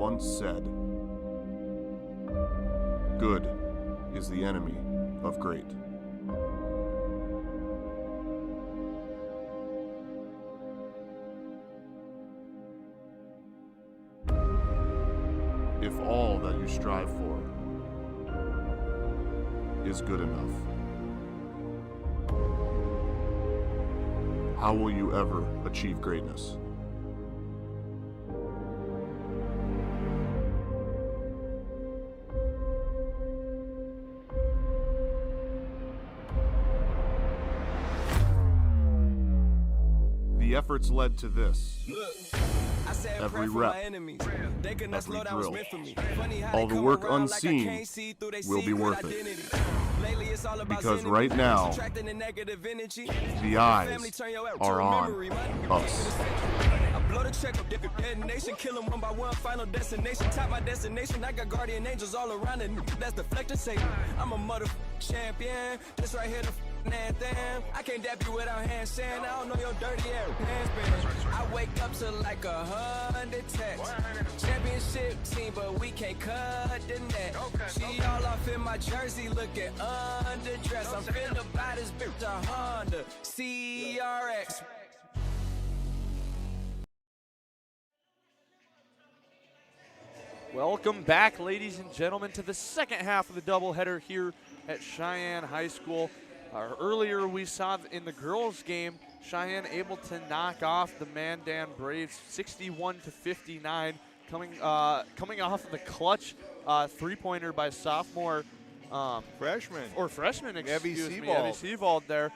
once said, "Good is the enemy of great." If all that you strive for is good enough, how will you ever achieve greatness? The efforts led to this. Every rep, every drill, all the work unseen will be worth it. Because right now, the eyes are on us. Blow the check up, detonation, kill them one by one, final destination. Top my destination, I got guardian angels all around it. That's deflector say, I'm a motherfucking champion. This right here, the anthem. I can't dap you without hand saying, I don't know your dirty ass hands. I wake up to like 100 texts. Championship team, but we can't cut the net. She all off in my jersey, looking underdressed. I'm finna buy this bitch a Honda CRX. Welcome back, ladies and gentlemen, to the second half of the doubleheader here at Cheyenne High School. Earlier we saw in the girls' game, Cheyenne able to knock off the Mandan Braves 61-59, coming off of the clutch three-pointer by sophomore freshman, Evie Seavold there.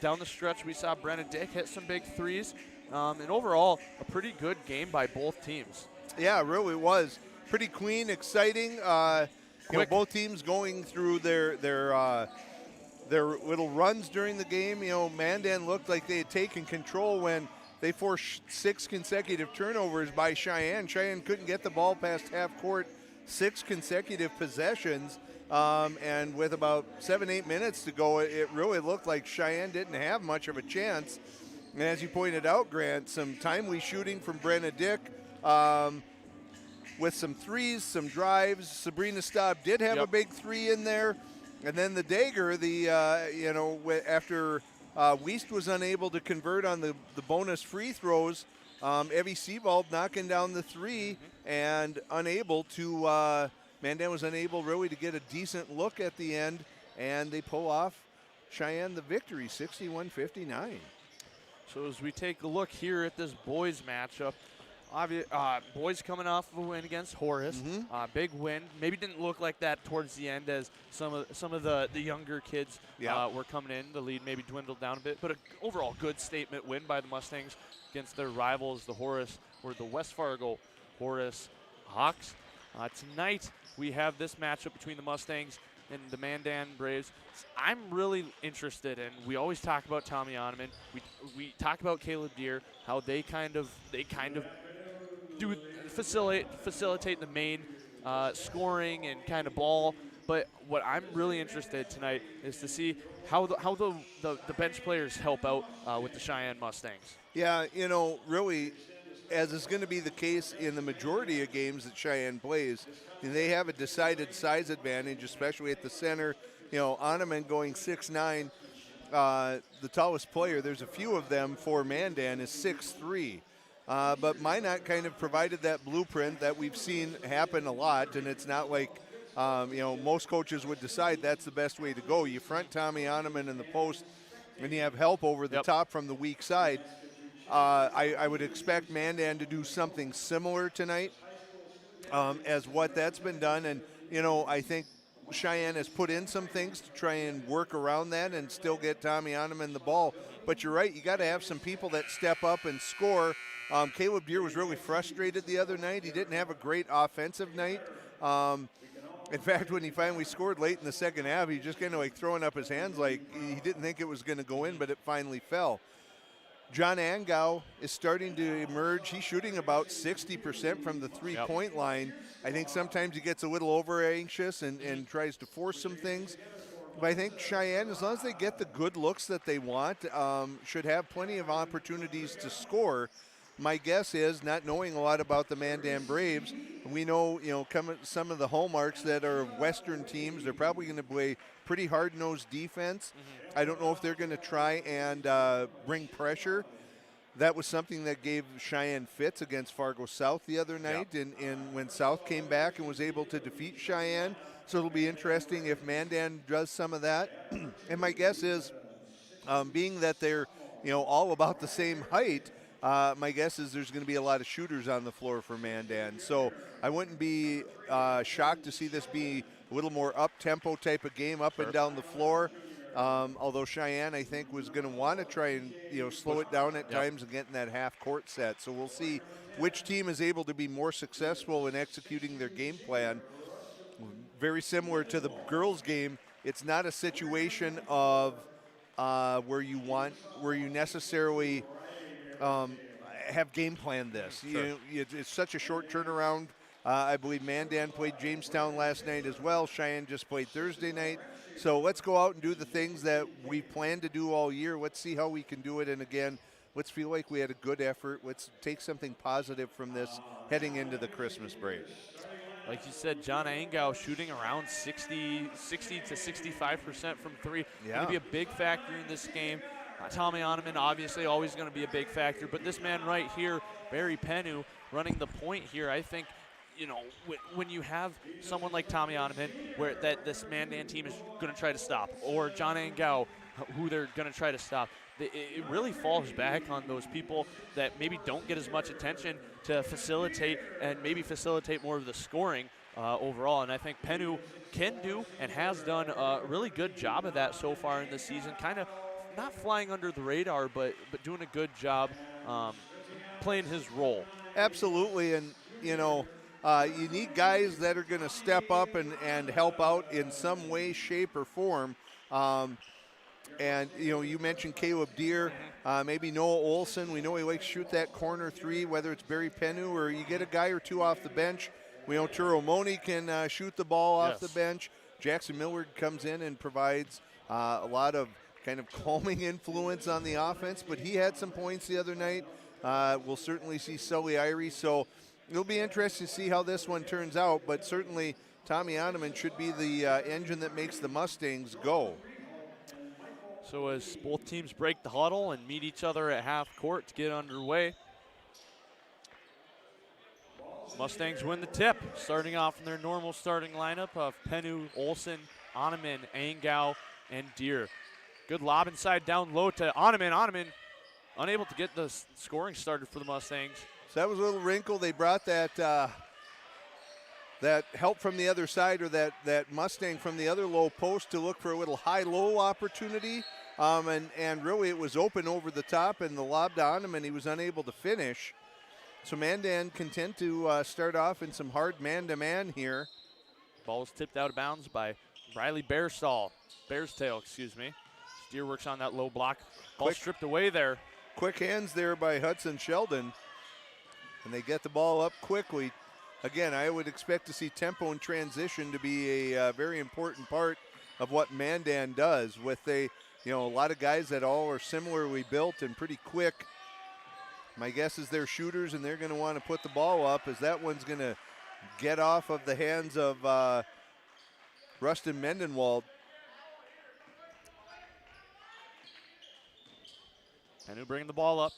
Down the stretch, we saw Brenna Dick hit some big threes, and overall, a pretty good game by both teams. Yeah, it really was. Pretty clean, exciting. Both teams going through their little runs during the game. Mandan looked like they had taken control when they forced 6 consecutive turnovers by Cheyenne. Cheyenne couldn't get the ball past half court, 6 consecutive possessions. And with about 7-8 minutes to go, it really looked like Cheyenne didn't have much of a chance. And as you pointed out, Grant, some timely shooting from Brenna Dick. With some threes, some drives. Sabrina Staub did have a big three in there. And then the dagger, after Wiest was unable to convert on the bonus free throws, Evie Seavold knocking down the three and unable to, Mandan was unable really to get a decent look at the end, and they pull off Cheyenne the victory, 61-59. So as we take a look here at this boys matchup, boys coming off of a win against Horace, big win. Maybe didn't look like that towards the end as some of the younger kids were coming in. The lead maybe dwindled down a bit, but an overall good statement win by the Mustangs against their rivals, the West Fargo Horace Hawks. Tonight we have this matchup between the Mustangs and the Mandan Braves. I'm really interested in. We always talk about Tommy Oneman. We talk about Caleb Deere, how they kind of do facilitate the main scoring and kind of ball. But what I'm really interested tonight is to see how the bench players help out with the Cheyenne Mustangs. Yeah, really, as is going to be the case in the majority of games that Cheyenne plays, they have a decided size advantage, especially at the center. Oneman going 6'9", the tallest player, there's a few of them for Mandan, is 6'3". But Minot kind of provided that blueprint that we've seen happen a lot, and it's not like, most coaches would decide that's the best way to go. You front Tommy Oneman in the post, and you have help over the top from the weak side. I would expect Mandan to do something similar tonight as what that's been done. And, I think Cheyenne has put in some things to try and work around that and still get Tommy Oneman the ball. But you're right, you got to have some people that step up and score. Caleb Deere was really frustrated the other night. He didn't have a great offensive night. In fact, when he finally scored late in the second half, he just kind of like throwing up his hands like he didn't think it was going to go in, but it finally fell. John Angau is starting to emerge. He's shooting about 60% from the three-point line. I think sometimes he gets a little over-anxious and tries to force some things. But I think Cheyenne, as long as they get the good looks that they want, should have plenty of opportunities to score. my guess is, not knowing a lot about the Mandan Braves, we know, some of the hallmarks that are Western teams, they're probably going to play pretty hard-nosed defense. I don't know if they're going to try and bring pressure. That was something that gave Cheyenne fits against Fargo South the other night, and when South came back and was able to defeat Cheyenne. So it'll be interesting if Mandan does some of that. And my guess is, being that they're all about the same height, my guess is there's going to be a lot of shooters on the floor for Mandan. So I wouldn't be shocked to see this be a little more up-tempo type of game, up and down the floor. Although Cheyenne, I think, was going to want to try and slow it down at times and get in that half-court set. So we'll see which team is able to be more successful in executing their game plan. Very similar to the girls' game, it's not a situation of where you necessarily have game planned this. Sure. It's such a short turnaround. I believe Mandan played Jamestown last night as well. Cheyenne just played Thursday night. So let's go out and do the things that we planned to do all year. Let's see how we can do it. And again, let's feel like we had a good effort. Let's take something positive from this heading into the Christmas break. Like you said, John Angau shooting around 60 to 65% from three. Yeah. Going to be a big factor in this game. Tommy Oneman, obviously, always going to be a big factor. But this man right here, Barry Pennu, running the point here, I think, when you have someone like Tommy Oneman, where this Mandan team is going to try to stop, or John Angau, who they're going to try to stop, it really falls back on those people that maybe don't get as much attention to facilitate and maybe facilitate more of the scoring overall. And I think Pennu can do and has done a really good job of that so far in the season, kind of not flying under the radar, but doing a good job playing his role. Absolutely, and you need guys that are going to step up and help out in some way, shape, or form. And, you mentioned Caleb Deere, maybe Noah Olson. We know he likes to shoot that corner three, whether it's Barry Pennu or you get a guy or two off the bench. We know Turo Moni can shoot the ball off the bench. Jackson Millward comes in and provides a lot of kind of calming influence on the offense, but he had some points the other night. We'll certainly see Sully Irie. So it'll be interesting to see how this one turns out, but certainly Tommy Oneman should be the engine that makes the Mustangs go. So as both teams break the huddle and meet each other at half court to get underway, Mustangs win the tip, starting off in their normal starting lineup of Pennu, Olson, Oneman, Angau, and Deere. Good lob inside down low to Oneman. Oneman unable to get the scoring started for the Mustangs. So that was a little wrinkle. They brought that help from the other side, or that Mustang from the other low post to look for a little high-low opportunity. And really it was open over the top, and the lob to Oneman, he was unable to finish. So Mandan content to start off in some hard man-to-man here. Ball was tipped out of bounds by Riley Bearstail, excuse me. Steer works on that low block. Ball stripped away there. Quick hands there by Hudson Sheldon. And they get the ball up quickly. Again, I would expect to see tempo and transition to be a very important part of what Mandan does, with a lot of guys that all are similarly built and pretty quick. My guess is they're shooters, and they're going to want to put the ball up, as that one's going to get off of the hands of Rustin Mendenwald. Pennu bringing the ball up.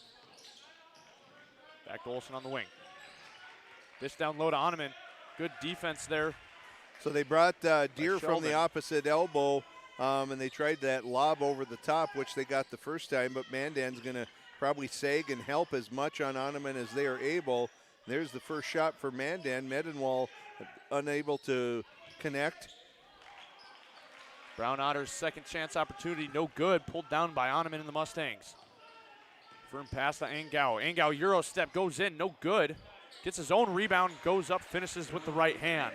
Back to Olson on the wing. Dish down low to Oneman. Good defense there. So they brought Deere from the opposite elbow, and they tried that lob over the top, which they got the first time, but Mandan's going to probably sag and help as much on Oneman as they are able. There's the first shot for Mandan. Mendenwald unable to connect. Brown Otter's second chance opportunity, no good. Pulled down by Oneman and the Mustangs. Firm pass to Angau. Angau Euro step goes in, no good. Gets his own rebound, goes up, finishes with the right hand.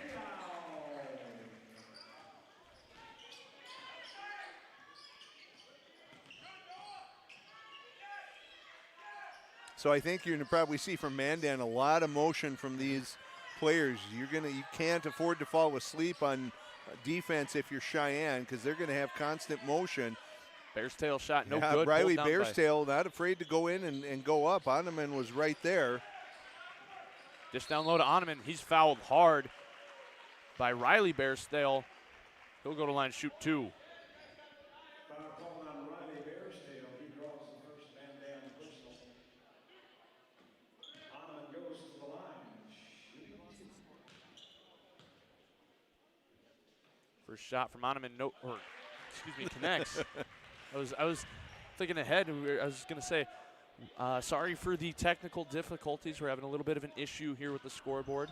So I think you're going to probably see from Mandan a lot of motion from these players. You can't afford to fall asleep on defense if you're Cheyenne, because they're going to have constant motion. Bear's tail shot, no Yeah, good. Riley Pulled down Bear's by- tail not afraid to go in and go up. Oneman was right there. Just down low to Oneman. He's fouled hard by Riley Bearstail. He'll go to line, shoot 2. Foul called on Riley Bearstail. He draws the first Mandan personal. Oneman goes to the line. Shooting 2. First shot from Oneman, no, or excuse me, connects. I was thinking ahead, and I was going to say, sorry for the technical difficulties. We're having a little bit of an issue here with the scoreboard.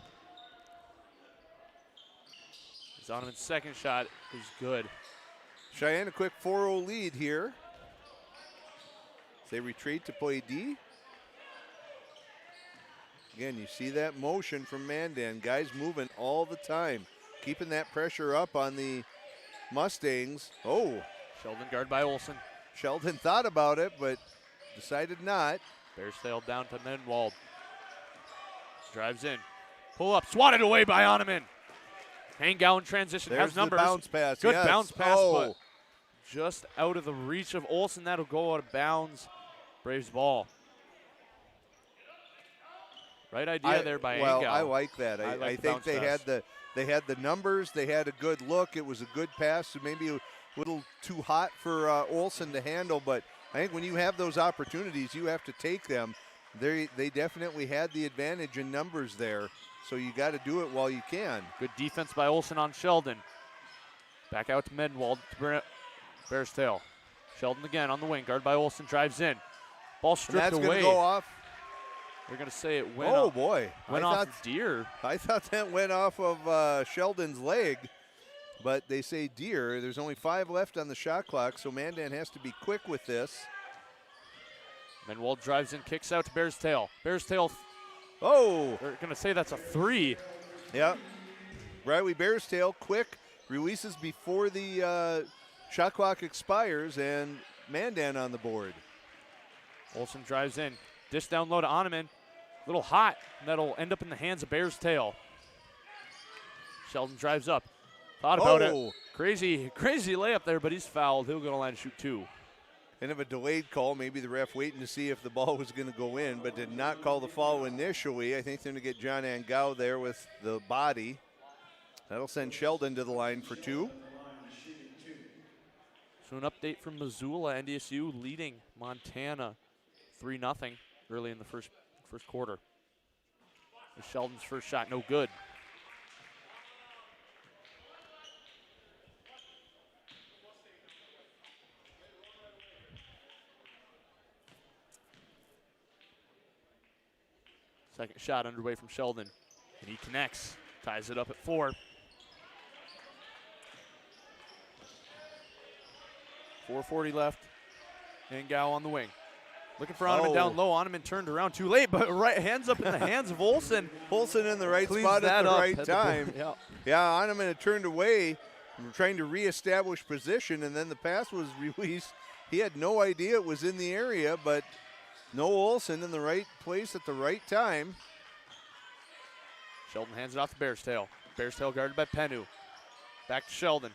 Zonneman's second shot is good. Cheyenne a quick 4-0 lead here. They retreat to play D. Again, you see that motion from Mandan. Guys moving all the time, keeping that pressure up on the Mustangs. Oh, Sheldon guard by Olson. Sheldon thought about it, but decided not. Bearstail down to Menwald. Drives in. Pull up, swatted away by Oneman. Hangau in transition, There's has the numbers. bounce pass. Good yes. bounce pass, Oh. but just out of the reach of Olson. That'll go out of bounds. Braves ball. Right idea there by Well, Hangau. I like that. I I like the think bounce they pass. had the numbers. They had a good look. It was a good pass. So maybe a little too hot for Olson to handle. But I think when you have those opportunities, you have to take them. They definitely had the advantage in numbers there. So you got to do it while you can. Good defense by Olson on Sheldon. Back out to Menwald to Bearstail. Sheldon again on the wing. Guard by Olson, drives in. Ball And stripped that's going away. to go off. They're going to say it went Oh, off, boy. went off Deer. I thought that went off of Sheldon's leg. But they say Deer. There's only 5 left on the shot clock, so Mandan has to be quick with this. Menwald drives in, kicks out to Bearstail. Bearstail, Oh, they're going to say that's a 3. yeah. Riley Bearstail, quick, releases before the shot clock expires, and Mandan on the board. Olson drives in. Dish down low to Oneman. Little hot. And that'll end up in the hands of Bearstail. Sheldon drives up. Thought about it. Crazy layup there, but he's fouled. He'll go to line and shoot 2. Kind of a delayed call. Maybe the ref waiting to see if the ball was going to go in, but did not call the foul initially. I think they're going to get John Angao there with the body. That'll send Sheldon to the line for 2. So an update from Missoula. NDSU leading Montana 3-0 early in the first quarter. Sheldon's first shot, no good. Second shot underway from Sheldon, and he connects, ties it up at 4. 4:40 left. Hangau on the wing. Looking for Oneman down low. Oneman turned around too late, but hands up in the hands of Olson. Olson in the right Cleans spot at that the up right at time. Yeah. Yeah, Oneman had turned away, trying to reestablish position, and then the pass was released. He had no idea it was in the area, but no Olson in the right place at the right time. Sheldon hands it off to Bearstail. Bearstail guarded by Penu. Back to Sheldon.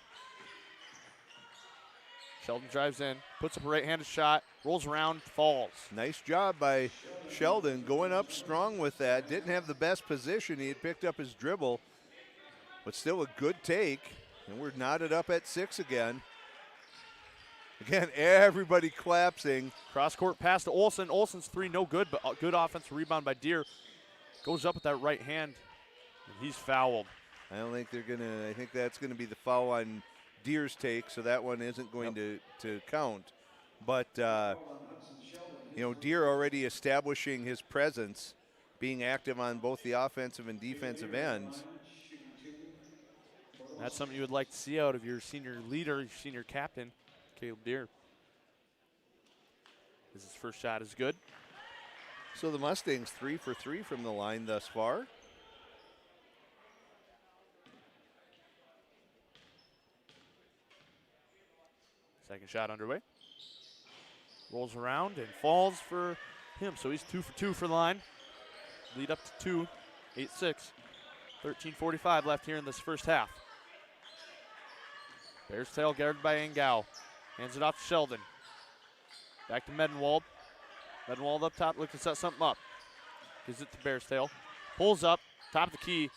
Sheldon drives in, puts up a right-handed shot, rolls around, falls. Nice job by Sheldon going up strong with that. Didn't have the best position. He had picked up his dribble, but still a good take. And we're knotted up at 6 again. Again, everybody collapsing. Cross-court pass to Olson. Olson's 3, no good, but a good offensive rebound by Deer. Goes up with that right hand, and he's fouled. I don't think they're gonna. I think that's gonna be the foul on Deer's take, so that one isn't going to count. But Deer already establishing his presence, being active on both the offensive and defensive ends. That's something you would like to see out of your senior leader, your senior captain, Caleb Deer. His first shot is good. So the Mustangs 3 for 3 from the line thus far. Second shot underway. Rolls around and falls for him. So he's 2 for 2 for the line. Lead up to 2, 8-6. 13:45 left here in this first half. Bearstail guarded by Angao. Hands it off to Sheldon. Back to Medenwald. Medenwald up top, looking to set something up. Gives it to Bearstail. Pulls up, top of the key.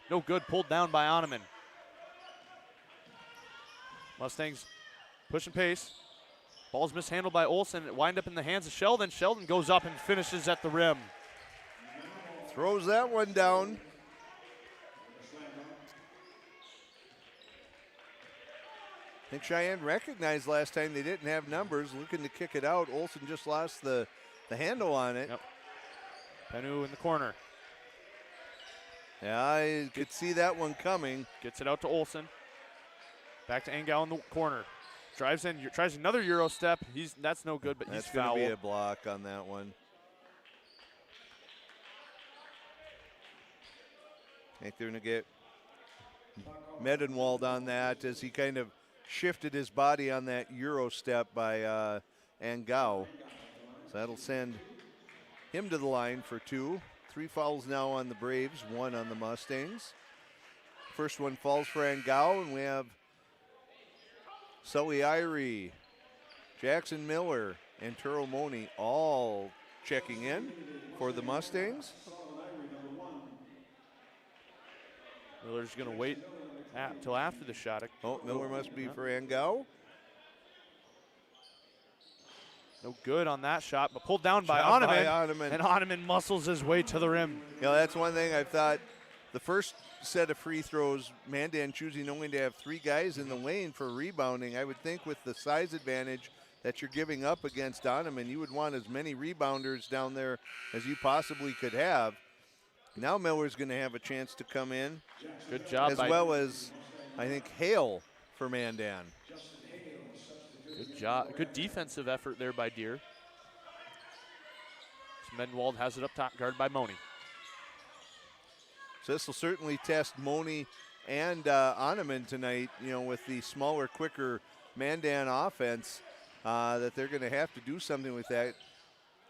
No good, pulled down by Oneman. Mustangs pushing pace. Ball's mishandled by Olsen. It wind up in the hands of Sheldon. Sheldon goes up and finishes at the rim. Throws that one down. I think Cheyenne recognized last time they didn't have numbers, looking to kick it out. Olsen just lost the handle on it. Yep. Penu in the corner. Yeah, I could see that one coming. Gets it out to Olsen. Back to Angau in the corner. Drives in, tries another Euro step. That's no good, but That's he's foul. That's going to be a block on that one. I think they're going to get Medenwald on that as he kind of shifted his body on that Euro step by Angau. So that'll send him to the line for 2. 3 fouls now on the Braves, 1 on the Mustangs. First one falls for Angau, and we have Sully Irie, Jackson Miller, and Turo Moni all checking in for the Mustangs. Miller's going to wait till after the shot. Oh, Miller must be for Angau. No good on that shot, but pulled down by Oneman. And Oneman. Oneman muscles his way to the rim. You know, that's one thing I thought. The first set of free throws, Mandan choosing only to have 3 guys in the lane for rebounding. I would think with the size advantage that you're giving up against Oneman, you would want as many rebounders down there as you possibly could have. Now Miller's going to have a chance to come in. Good job. As well as, I think, Hale for Mandan. Good job. Good defensive effort there by Deere. Medenwald has it up top, guarded by Moni. So this will certainly test Moni and Oneman tonight, you know, with the smaller, quicker Mandan offense, that they're going to have to do something with that.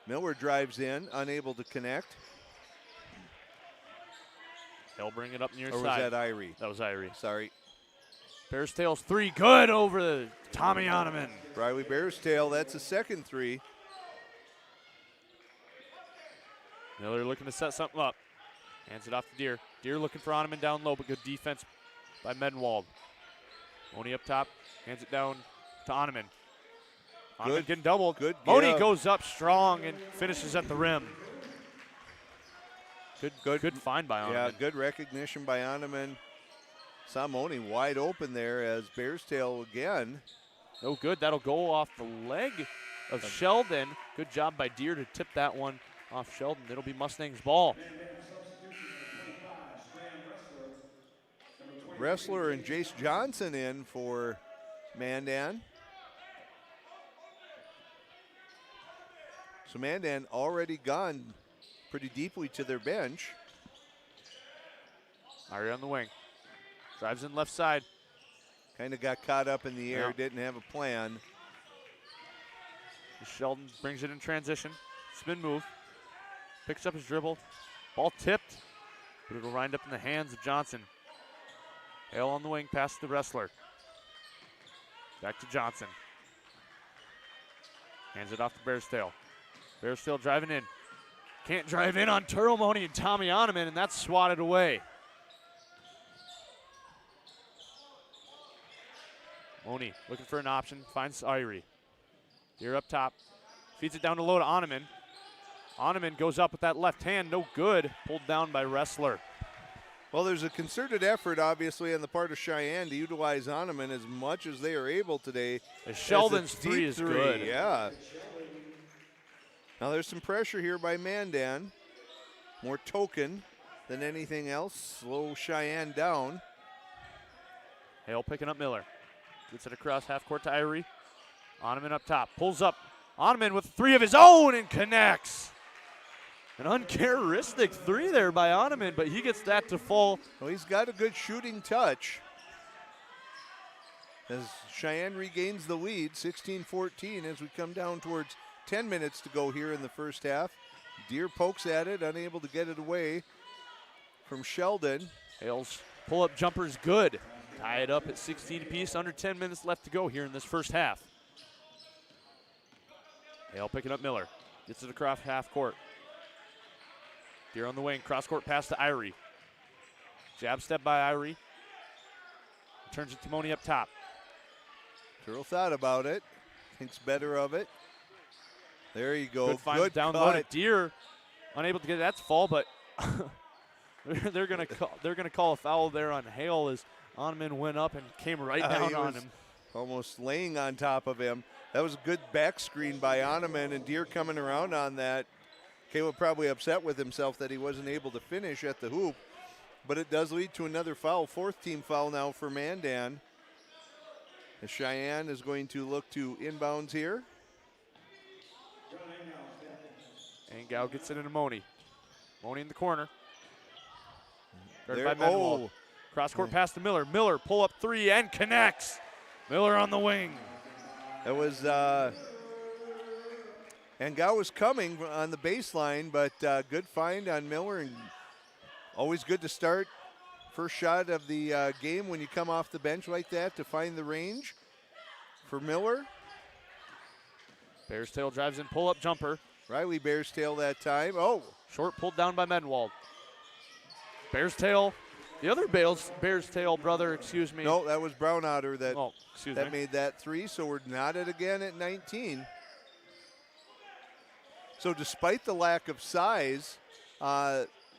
Miller drives in, unable to connect. They'll bring it up near or side. Or was that Irie? That was Irie. Sorry. Bearstail's 3, good over the Tommy Oneman. Riley Bearstail, that's a second 3. Miller looking to set something up. Hands it off to Deere. Deere looking for Oneman down low, but good defense by Medenwald. Moni up top, hands it down to Oneman. Oneman getting doubled. Good. Moni goes up strong and finishes at the rim. Good find by Oneman. Yeah, good recognition by Oneman. Saw Moni wide open there as Bearstail again. No good. That'll go off the leg of Sheldon. Good job by Deere to tip that one off Sheldon. It'll be Mustangs ball. Wrestler and Jace Johnson in for Mandan. So Mandan already gone pretty deeply to their bench. Irie on the wing. Drives in left side. Kind of got caught up in the air, didn't have a plan. Sheldon brings it in transition. Spin move. Picks up his dribble. Ball tipped, but it'll wind up in the hands of Johnson. Hale on the wing, past the wrestler. Back to Johnson. Hands it off to Bearstail. Bearstail driving in. Can't drive in on Turo Moni and Tommy Oneman, and that's swatted away. Moni looking for an option, finds Irie. Here up top, feeds it down to low to Oneman. Oneman goes up with that left hand, no good, pulled down by Wrestler. Well, there's a concerted effort, obviously, on the part of Cheyenne to utilize Oneman as much as they are able today. Sheldon's 3 is good. Yeah. Now there's some pressure here by Mandan. More token than anything else. Slow Cheyenne down. Hale picking up Miller. Gets it across half court to Irie. Oneman up top. Pulls up. Oneman with 3 of his own and connects. An uncharacteristic 3 there by Oneman, but he gets that to fall. Well, he's got a good shooting touch. As Cheyenne regains the lead, 16-14 as we come down towards 10 minutes to go here in the first half. Deere pokes at it, unable to get it away from Sheldon. Hale's pull-up jumper is good. Tie it up at 16 apiece, under 10 minutes left to go here in this first half. Hale picking up Miller. Gets it across half court. Deer on the wing. Cross court pass to Irie. Jab step by Irie. Turns it to Moni up top. Turl thought about it. Thinks better of it. There you go. Good find down low to Deer. Unable to get it. That's fall, but they're gonna call a foul there on Hale as Oneman went up and came right down on him. Almost laying on top of him. That was a good back screen by Oneman, and Deer coming around on that. Caleb probably upset with himself that he wasn't able to finish at the hoop, but it does lead to another foul. 4th team foul now for Mandan. As Cheyenne is going to look to inbounds here. Angao gets it into Moni. Moni in the corner. Guarded There, by Menwald. Cross court pass to Miller. Miller pull up 3 and connects. Miller on the wing. That was Angao was coming on the baseline, but good find on Miller, and always good to start first shot of the game when you come off the bench like that to find the range for Miller. Bearstail drives in, pull up jumper. Riley Bearstail that time. Oh, short pulled down by Menwald. Bearstail, the other Bearstail brother, excuse me. No, that was Brown Otter that me. Made that 3, so we're knotted again at 19. So despite the lack of size,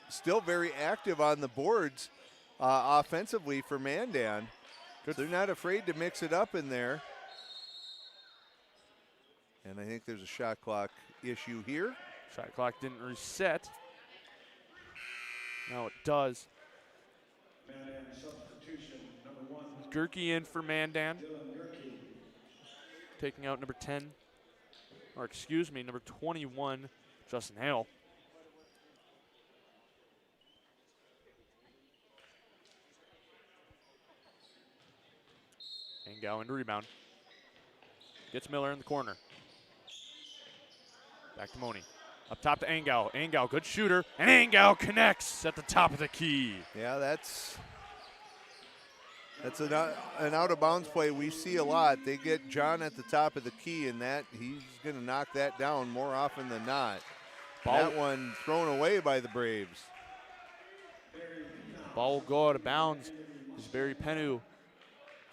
still very active on the boards offensively for Mandan. So they're not afraid to mix it up in there. And I think there's a shot clock issue here. Shot clock didn't reset. Now it does. Mandan substitution, number 1. Gerke in for Mandan. Dylan Gerke. Taking out number 10, or excuse me, number 21, Justin Hale. Angao into rebound. Gets Miller in the corner. Back to Moni. Up top to Angao. Angao, good shooter. And Angao connects at the top of the key. Yeah, that's an out of bounds play we see a lot. They get John at the top of the key, and that he's going to knock that down more often than not. That one thrown away by the Braves. Ball will go out of bounds as Barry Penu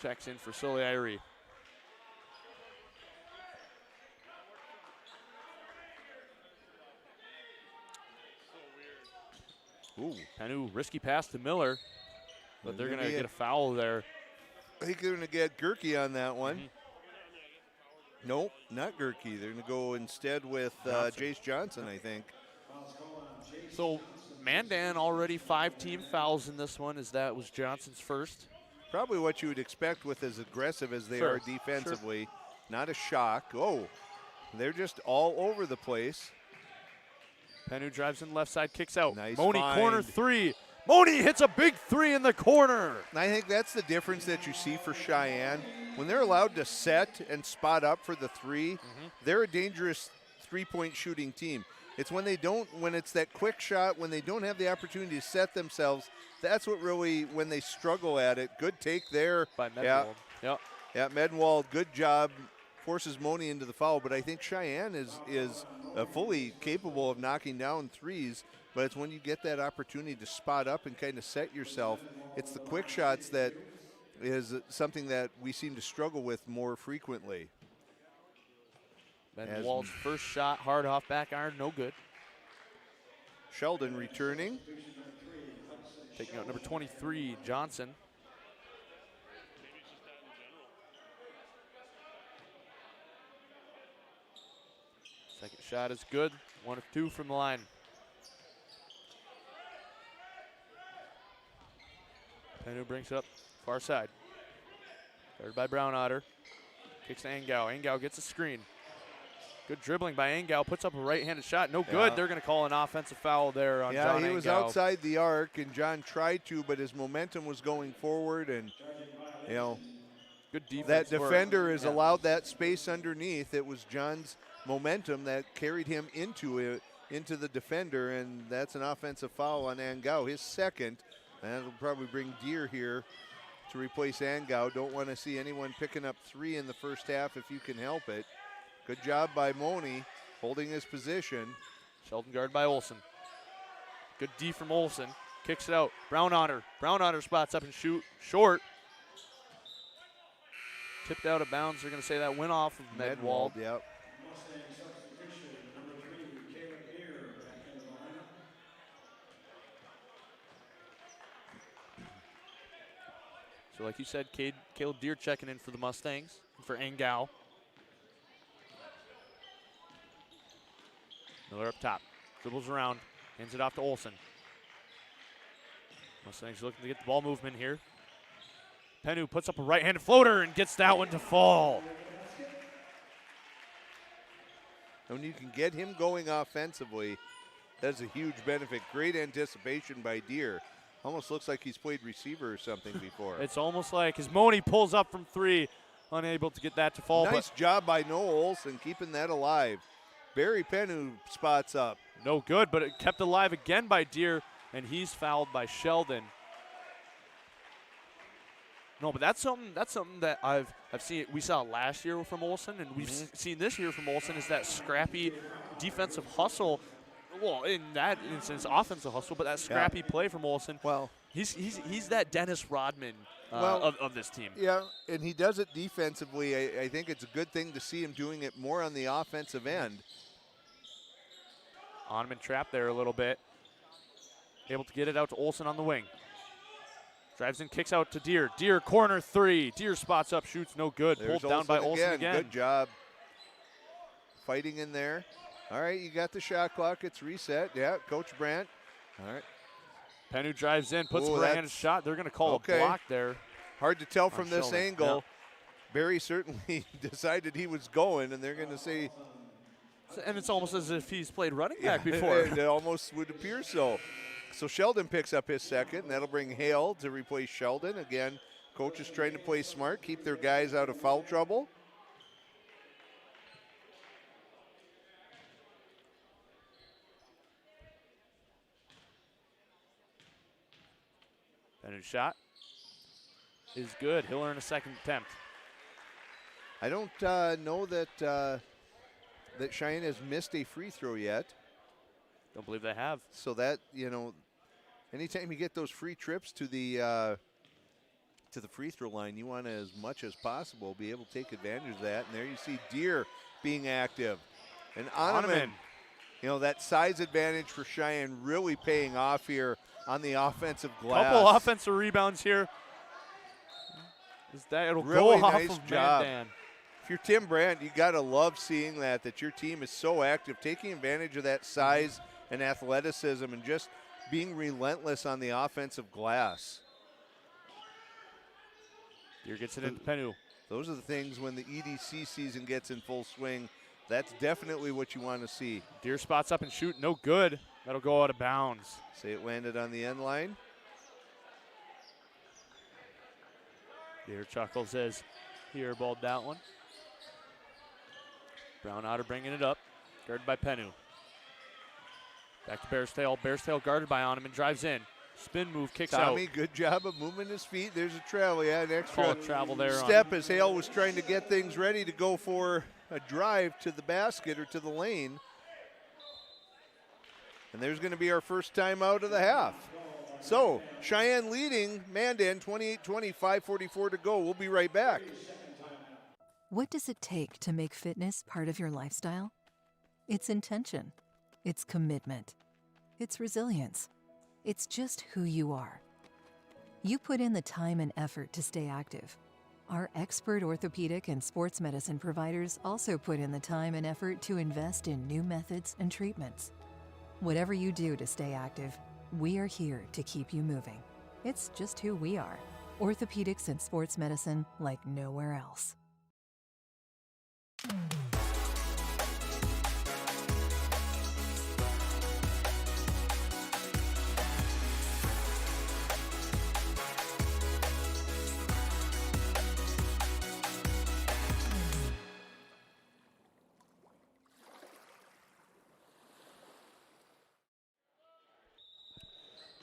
checks in for Sully Irie. Ooh, Penu, risky pass to Miller, but they're going to get a foul there. I think they're going to get Gerke on that one. Nope, not Gerke. They're going to go instead with Jace Johnson, I think. So Mandan already 5 team fouls in this one, as that was Johnson's first. Probably what you would expect with as aggressive as they are defensively. Sure. Not a shock. Oh, they're just all over the place. Penu drives in left side, kicks out. Nice Moni find. Corner 3. Moni hits a big 3 in the corner. And I think that's the difference that you see for Cheyenne. When they're allowed to set and spot up for the 3, they're a dangerous 3-point shooting team. It's when they don't, when it's that quick shot, when they don't have the opportunity to set themselves, that's what really, when they struggle at it. Good take there. By Menwald. Yeah, Menwald, good job. Forces Moni into the foul, but I think Cheyenne is fully capable of knocking down 3s, but it's when you get that opportunity to spot up and kind of set yourself. It's the quick shots that is something that we seem to struggle with more frequently. Menwald's first shot, hard off back iron, no good. Sheldon returning. Taking out number 23, Johnson. Second shot is good. 1 of 2 from the line. Penu brings it up far side. Guarded by Brown Otter. Kicks to Angao. Angao gets a screen. Good dribbling by Angao. Puts up a right-handed shot. No good. They're going to call an offensive foul there on John Angao. Yeah, he was outside the arc, and John tried to, but his momentum was going forward, and, you know, good defense. That defender is allowed that space underneath. It was John's momentum that carried him into the defender, and that's an offensive foul on Angao, his second. And that'll probably bring Deer here to replace Angao. Don't want to see anyone picking up 3 in the first half if you can help it. Good job by Money holding his position. Sheldon guard by Olsen. Good D from Olsen. Kicks it out. Brown Otter. Brown Otter spots up and shoot. Short. Tipped out of bounds. They're going to say that went off of Medwald. Yep. Mustang substitution, number 3, Caleb Deere back in the lineup. So like you said, Caleb Deere checking in for the Mustangs, for Engao. Miller up top. Dribbles around. Hands it off to Olsen. Mustangs looking to get the ball movement here. Penu puts up a right-handed floater and gets that one to fall. When you can get him going offensively, that's a huge benefit. Great anticipation by Deere. Almost looks like he's played receiver or something before. It's almost like his Money pulls up from 3, unable to get that to fall. Nice job by Noah Olsen keeping that alive. Barry Penu spots up. No good, but it kept alive again by Deere, and he's fouled by Sheldon. No, but that's something that I've seen. We saw last year from Olsen, and we've seen this year from Olsen is that scrappy defensive hustle. Well, in that instance, offensive hustle, but that scrappy play from Olsen. Well, he's that Dennis Rodman of this team. Yeah, and he does it defensively. I think it's a good thing to see him doing it more on the offensive end. Onman trapped there a little bit. Able to get it out to Olsen on the wing. Drives in, kicks out to Deere. Deere corner 3. Deere spots up, shoots no good. There's Pulled down by Olsen again. Good job fighting in there. All right, you got the shot clock. It's reset. Yeah, Coach Brandt. All right. Penu drives in, puts a right-handed shot. They're going to call a block there. Hard to tell from this Sheldon. angle. Yeah. Barry certainly decided he was going, and they're going to say. And it's almost as if he's played running back before. It almost would appear so. So Sheldon picks up his second, and that'll bring Hale to replace Sheldon. Again, coach is trying to play smart, keep their guys out of foul trouble. Penu's shot is good. He'll earn a second attempt. I don't know that that Cheyenne has missed a free throw yet. Don't believe they have. So that, anytime you get those free trips to the free throw line, you want to, as much as possible, be able to take advantage of that. And there you see Deere being active. And Onaman, that size advantage for Cheyenne really paying off here on the offensive glass. Couple offensive rebounds here. It'll really go off nice of job. Mandan. If you're Tim Brandt, you got to love seeing that your team is so active, taking advantage of that size and athleticism and just being relentless on the offensive glass. Deere gets it into Penu. Those are the things when the EDC season gets in full swing. That's definitely what you want to see. Deere spots up and shoot, no good. That'll go out of bounds. Say it landed on the end line. Deere chuckles as he airballed that one. Brown Otter bringing it up, guarded by Penu. Back to Bear's Tail. Bear's Tail guarded by Onaman, drives in. Spin move, kicks out. Tommy, good job of moving his feet. There's a travel. Yeah, an extra travel there step as Hale was trying to get things ready to go for a drive to the basket or to the lane. And there's going to be our first timeout of the half. So, Cheyenne leading Mandan 28-20, 5:44 to go. We'll be right back. What does it take to make fitness part of your lifestyle? It's intention. It's commitment. It's resilience. It's just who you are. You put in the time and effort to stay active. Our expert orthopedic and sports medicine providers also put in the time and effort to invest in new methods and treatments. Whatever you do to stay active, we are here to keep you moving. It's just who we are. Orthopedics and sports medicine like nowhere else.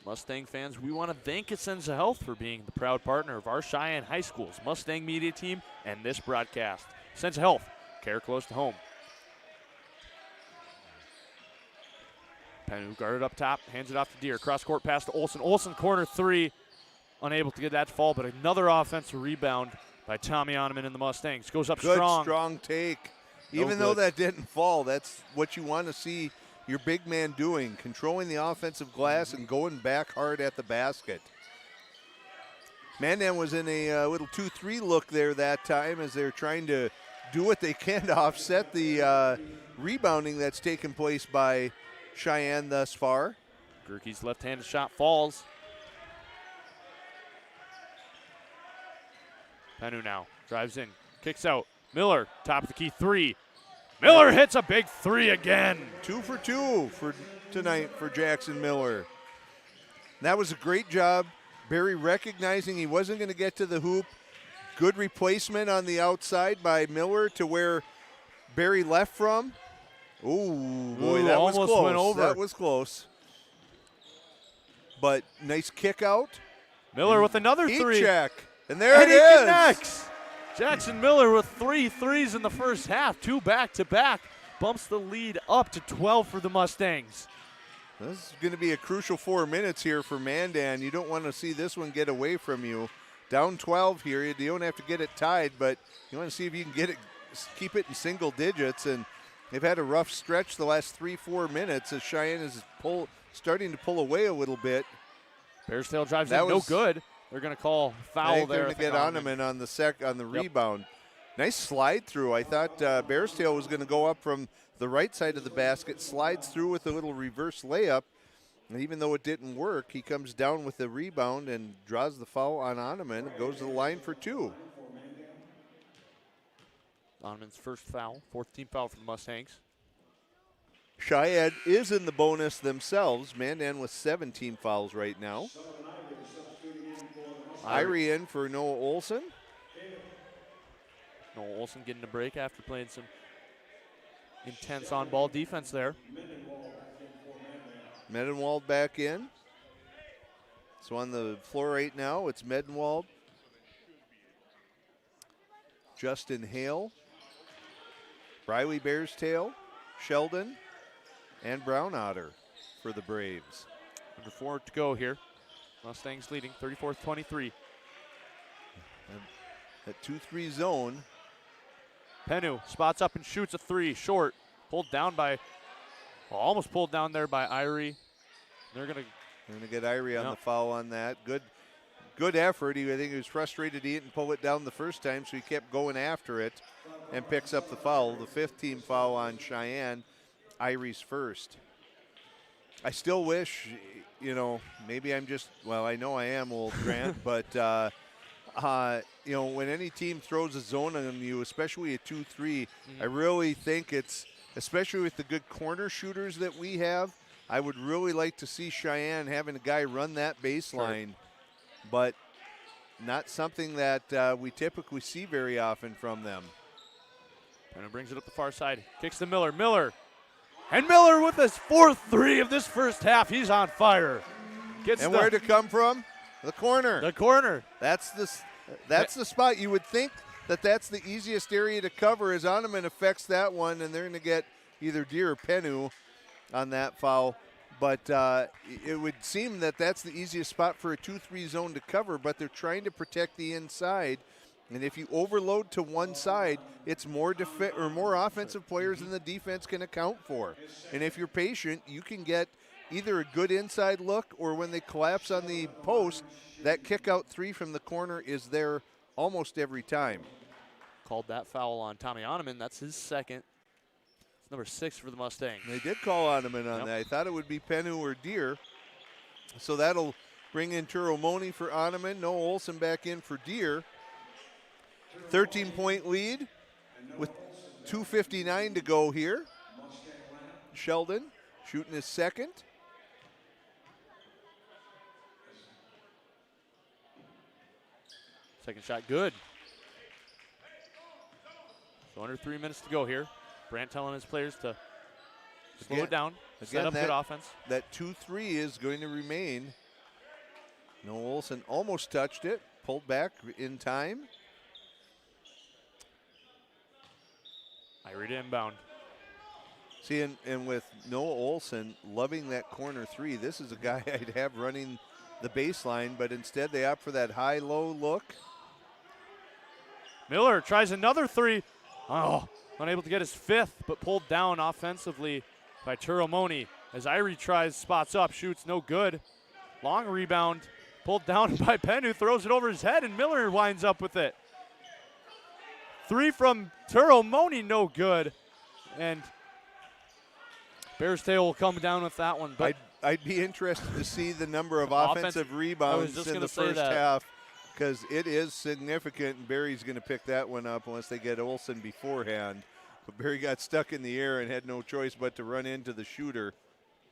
Mustang fans, we want to thank Essentia Health for being the proud partner of our Cheyenne High School's Mustang media team and this broadcast. Essentia Health, care close to home. Penu guarded up top, hands it off to Deere. Cross court pass to Olsen. Olsen corner three, unable to get that to fall, but another offensive rebound by Tommy Oneman and the Mustangs. Goes up Good, strong. strong take. No Even though good. that didn't fall, that's what you want to see your big man doing, controlling the offensive glass and going back hard at the basket. Mandan was in a little 2-3 look there that time as they're trying to do what they can to offset the rebounding that's taken place by Cheyenne thus far. Gerke's left-handed shot falls. Penu now drives in, kicks out. Miller, top of the key three. Miller hits a big three again. 2 for 2 for tonight for Jackson Miller. That was a great job. Barry recognizing he wasn't going to get to the hoop. Good replacement on the outside by Miller to where Barry left from. Ooh, boy, Ooh, that was almost close. went over. That was close. But nice kick out. Miller with another Heat three. check. And there And it he is. connects. Jackson Miller with 3 threes in the first half, 2 back-to-back. Bumps the lead up to 12 for the Mustangs. This is going to be a crucial 4 minutes here for Mandan. You don't want to see this one get away from you. Down 12 here. You don't have to get it tied, but you want to see if you can get it, keep it in single digits. And they've had a rough stretch the last 3-4 minutes as Cheyenne is starting to pull away a little bit. Bearstail drives That in, no was- good. They're going to call I foul think there. they're going to get Oneman on the rebound. Nice slide through. I thought Bearstail was going to go up from the right side of the basket, slides through with a little reverse layup. And even though it didn't work, he comes down with the rebound and draws the foul on Oneman. Goes to the line for 2. Oneman's first foul, 4th team foul for the Mustangs. Cheyenne is in the bonus themselves. Mandan with 17 fouls right now. Irie in for Noah Olsen. Noel Olsen getting a break after playing some intense on-ball defense there. Medenwald back in. So on the floor right now, it's Medenwald, Justin Hale, Riley Bearstail, Sheldon, and Brown Otter for the Braves. Under 4 to go here. Mustangs leading 34-23. That 2-3 zone. Penu spots up and shoots a 3, short. Pulled down by, well, almost pulled down there by Irie. They're going to Get Irie on Yep. the foul on that. Good effort. I think he was frustrated he didn't pull it down the first time, so he kept going after it and picks up the foul. The 5th team foul on Cheyenne. Irie's first. I still wish, maybe I'm just, well, I know I am old, Grant, but, when any team throws a zone on you, especially a 2-3, I really think it's, especially with the good corner shooters that we have, I would really like to see Cheyenne having a guy run that baseline, but not something that we typically see very often from them. Penu brings it up the far side. Kicks to Miller. And Miller with his 4th 3 of this first half. He's on fire. And where'd it come from? The corner. The corner. That's the spot. You would think that's the easiest area to cover as Oneman affects that one, and they're going to get either Deere or Penu on that foul. But it would seem that that's the easiest spot for a 2-3 zone to cover, but they're trying to protect the inside. And if you overload to one side, it's more offensive players than the defense can account for. And if you're patient, you can get either a good inside look or when they collapse on the post, that kick out 3 from the corner is there almost every time. Called that foul on Tommy Oneman. That's his 2nd. It's number 6 for the Mustangs. They did call Oneman on that. I thought it would be Penu or Deere. So that'll bring in Turomoni for Oneman. Noah Olsen back in for Deere. 13-point lead with 2:59 to go here. Sheldon shooting his 2nd. Second shot good. So under 3 minutes to go here. Brandt telling his players to slow it down, set up good offense. That 2-3 is going to remain. Noah Olsen almost touched it, pulled back in time. Irie to inbound. See, and with Noah Olson loving that corner three, this is a guy I'd have running the baseline, but instead they opt for that high-low look. Miller tries another three. Oh, unable to get his fifth, but pulled down offensively by Turomoni. As Irie tries, spots up, shoots, no good. Long rebound, pulled down by Penn, who throws it over his head, and Miller winds up with it. Three from Turomoni, no good. And Bears Tail will come down with that one. But I'd be interested to see the number of offensive rebounds in the first half, because it is significant, and Barry's going to pick that one up unless they get Olson beforehand. But Barry got stuck in the air and had no choice but to run into the shooter.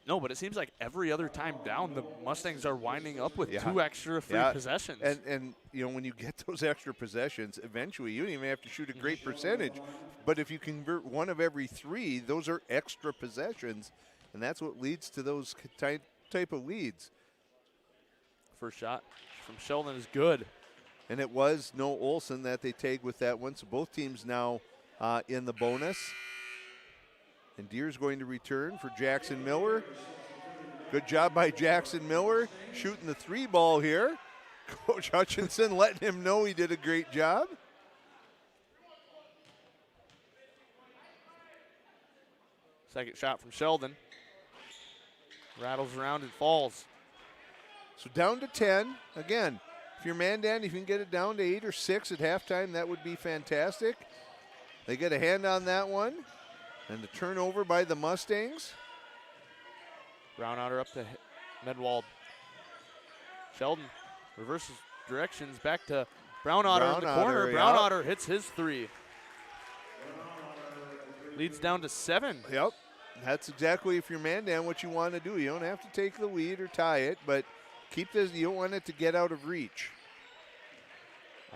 No, but it seems like every other time down, the Mustangs are winding up with two extra free possessions. And you know, when you get those extra possessions, eventually you don't even have to shoot a great percentage. But if you convert one of every three, those are extra possessions, and that's what leads to those type of leads. First shot from Sheldon is good. And it was Noah Olson that they tagged with that one, so both teams now in the bonus. And Deere's going to return for Jackson Miller. Good job by Jackson Miller shooting the three ball here. Coach Hutchinson letting him know he did a great job. Second shot from Sheldon. Rattles around and falls. So down to 10. Again, if you're Mandan, if you can get it down to 8 or 6 at halftime, that would be fantastic. They get a hand on that one. And the turnover by the Mustangs. Brownouter up to Medwald. Sheldon reverses directions back to Brownouter in the corner. Brownouter hits his three. Leads down to 7. Yep. That's exactly, if you're Mandan, what you want to do. You don't have to take the lead or tie it, but keep this. You don't want it to get out of reach.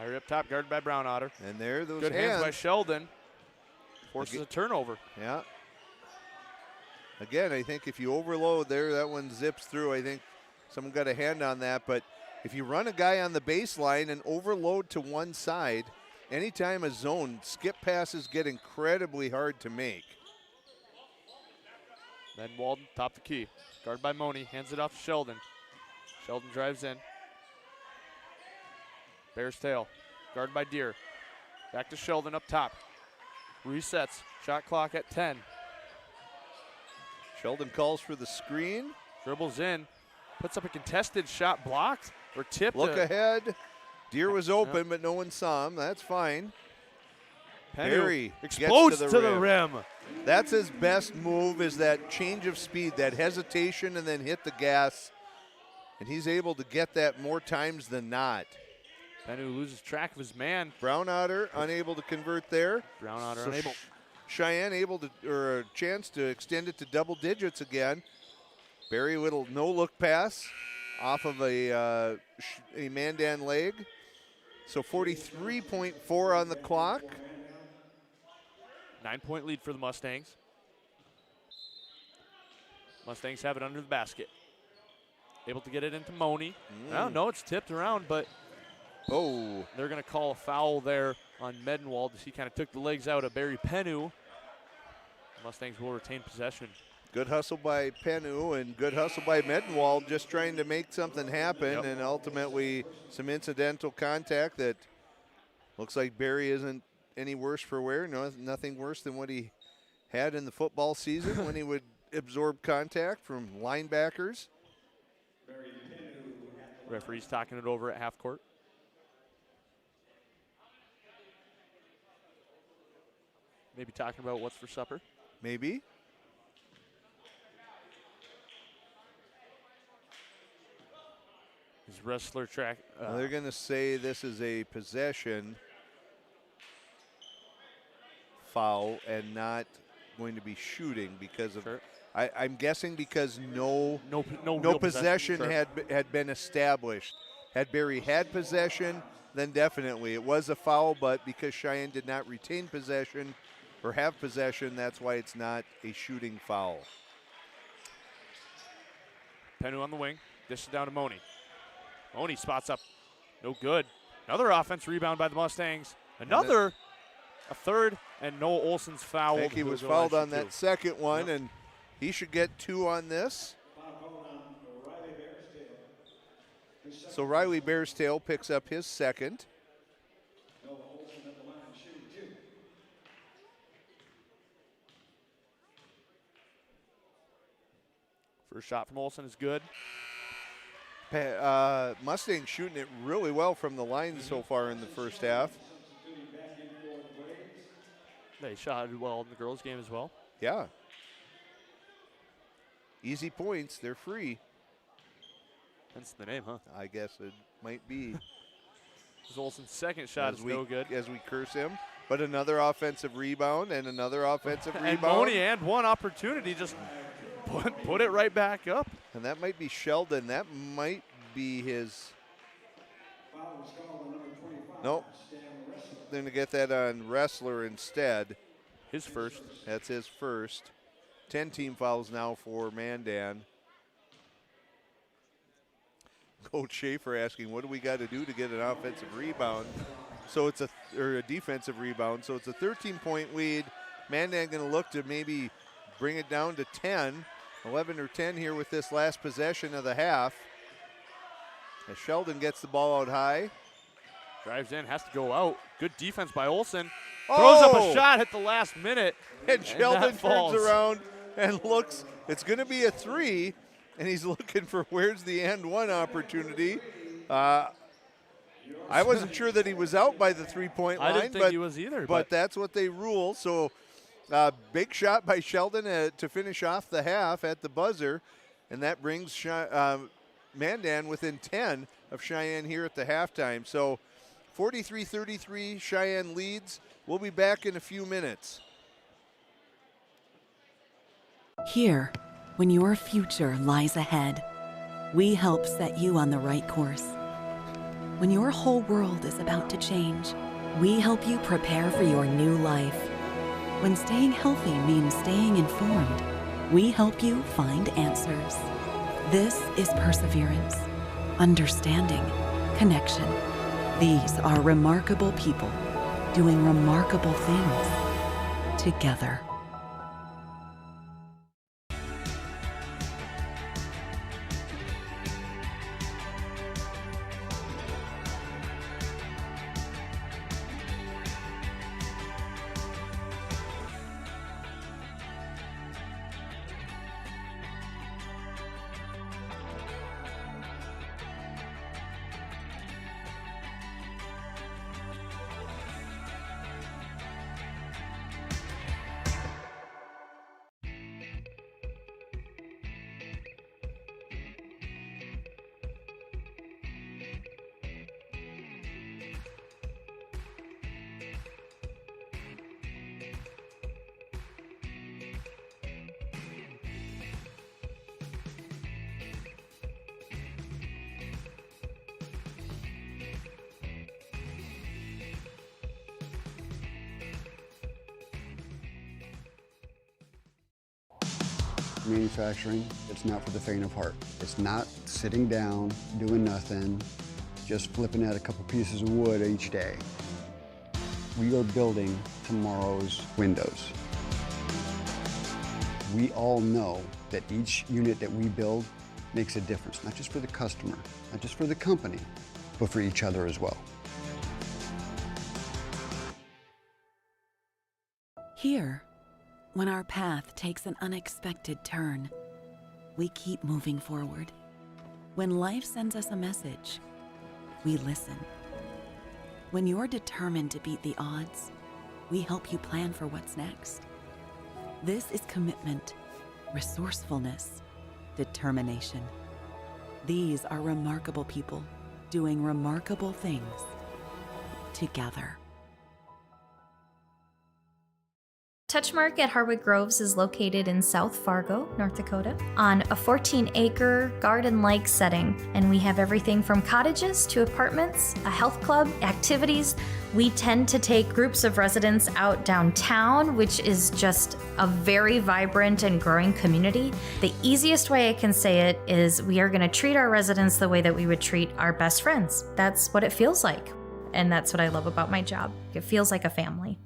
Irie up top, guarded by Brownouter. And there, those good hands by Sheldon. Forces a turnover. Yeah. Again, I think if you overload there, that one zips through. I think someone got a hand on that. But if you run a guy on the baseline and overload to one side, anytime a zone, skip passes get incredibly hard to make. Then Walden, top the key. Guarded by Moni, hands it off to Sheldon. Sheldon drives in. Bears tail, guarded by Deere. Back to Sheldon up top. Resets, shot clock at 10. Sheldon calls for the screen. Dribbles in, puts up a contested shot, blocked or tipped. Look ahead. Deere was open, but no one saw him. That's fine. Perry explodes to the rim. That's his best move, is that change of speed, that hesitation, and then hit the gas. And he's able to get that more times than not. Penu loses track of his man. Brownouter unable to convert there. Brownouter unable. Cheyenne able to, or a chance to extend it to double digits again. Barry with a no-look pass off of a Mandan leg. So 43.4 on the clock. 9-point lead for the Mustangs. Mustangs have it under the basket. Able to get it into Moni. No, it's tipped around, but they're going to call a foul there on Medenwald as he kind of took the legs out of Barry Penu. Mustangs will retain possession. Good hustle by Penu and good hustle by Medenwald, just trying to make something happen, and ultimately some incidental contact that looks like Barry isn't any worse for wear. No, nothing worse than what he had in the football season when he would absorb contact from linebackers. Referee's talking it over at half court. Maybe talking about what's for supper. Maybe. His wrestler track. They're going to say this is a possession foul and not going to be shooting because of. Sure. I'm guessing because no possession had been established. Had Barry had possession, then definitely it was a foul. But because Cheyenne did not retain possession or have possession, that's why it's not a shooting foul. Penu on the wing, dishes down to Moni. Moni spots up, no good. Another offense rebound by the Mustangs. Another a third, and Noah Olson's fouled. I think he He'll was go fouled extra on that two. second one, and he should get 2 on this. So Riley Bearstail picks up his second. First shot from Olson is good. Mustang shooting it really well from the line so far in the first half. They shot it well in the girls' game as well. Yeah. Easy points. They're free. That's the name, huh? I guess it might be. Olson's second shot is no good. As we curse him. But another offensive rebound and another offensive And rebound. Moni had one opportunity, just put it right back up. And that might be Sheldon. That might be his. Nope. They're going to get that on Wrestler instead. His first. That's his first. 10 team fouls now for Mandan. Coach Schaefer asking, what do we got to do to get an offensive rebound? So it's a defensive rebound. So it's a 13-point lead. Mandan going to look to maybe bring it down to 10, 11 or 10 here with this last possession of the half. As Sheldon gets the ball out high. Drives in, has to go out. Good defense by Olson. Throws up a shot at the last minute. And Sheldon that falls. turns around and looks. It's going to be a 3, and he's looking for where's the and one opportunity. I wasn't sure that he was out by the 3-point line. I didn't think he was either. But that's what they rule. So big shot by Sheldon to finish off the half at the buzzer, and that brings Mandan within 10 of Cheyenne here at the halftime. So 43-33, Cheyenne leads. We'll be back in a few minutes. Here, when your future lies ahead, we help set you on the right course. When your whole world is about to change, we help you prepare for your new life. When staying healthy means staying informed, we help you find answers. This is perseverance, understanding, connection. These are remarkable people doing remarkable things together. Manufacturing, it's not for the faint of heart. It's not sitting down, doing nothing, just flipping at a couple pieces of wood each day. We are building tomorrow's windows. We all know that each unit that we build makes a difference, not just for the customer, not just for the company, but for each other as well. Here, when our path takes an unexpected turn, we keep moving forward. When life sends us a message, we listen. When you're determined to beat the odds, we help you plan for what's next. This is commitment, resourcefulness, determination. These are remarkable people doing remarkable things together. Touchmark at Harwood Groves is located in South Fargo, North Dakota, on a 14-acre garden-like setting, and we have everything from cottages to apartments, a health club, activities. We tend to take groups of residents out downtown, which is just a very vibrant and growing community. The easiest way I can say it is we are going to treat our residents the way that we would treat our best friends. That's what it feels like, and that's what I love about my job. It feels like a family.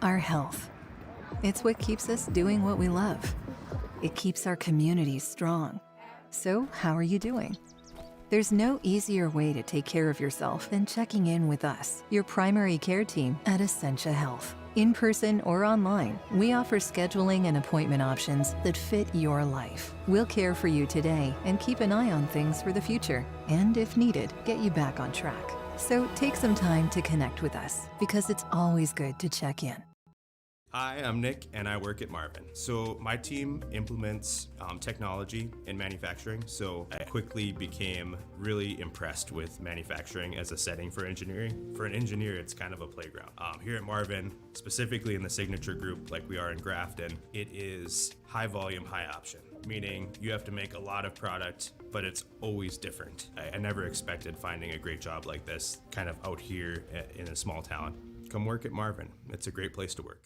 Our health. It's what keeps us doing what we love. It keeps our communities strong. So, how are you doing? There's no easier way to take care of yourself than checking in with us, your primary care team at Essentia Health. In person or online, we offer scheduling and appointment options that fit your life. We'll care for you today and keep an eye on things for the future, and if needed, get you back on track. So take some time to connect with us, because it's always good to check in. Hi, I'm Nick and I work at Marvin. So my team implements technology in manufacturing, so I quickly became really impressed with manufacturing as a setting for engineering. For an engineer, it's kind of a playground. Here at Marvin, specifically in the signature group like we are in Grafton, it is high volume, high option, meaning you have to make a lot of product, but it's always different. I never expected finding a great job like this kind of out here in a small town. Come work at Marvin. It's a great place to work.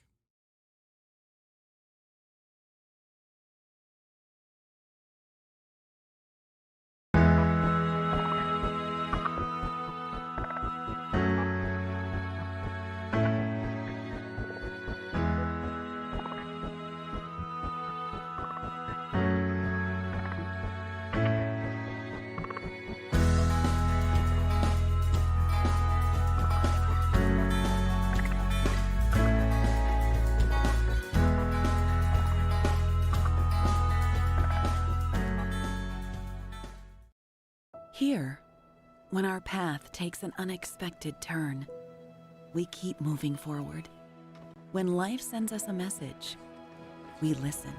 Here, when our path takes an unexpected turn, we keep moving forward. When life sends us a message, we listen.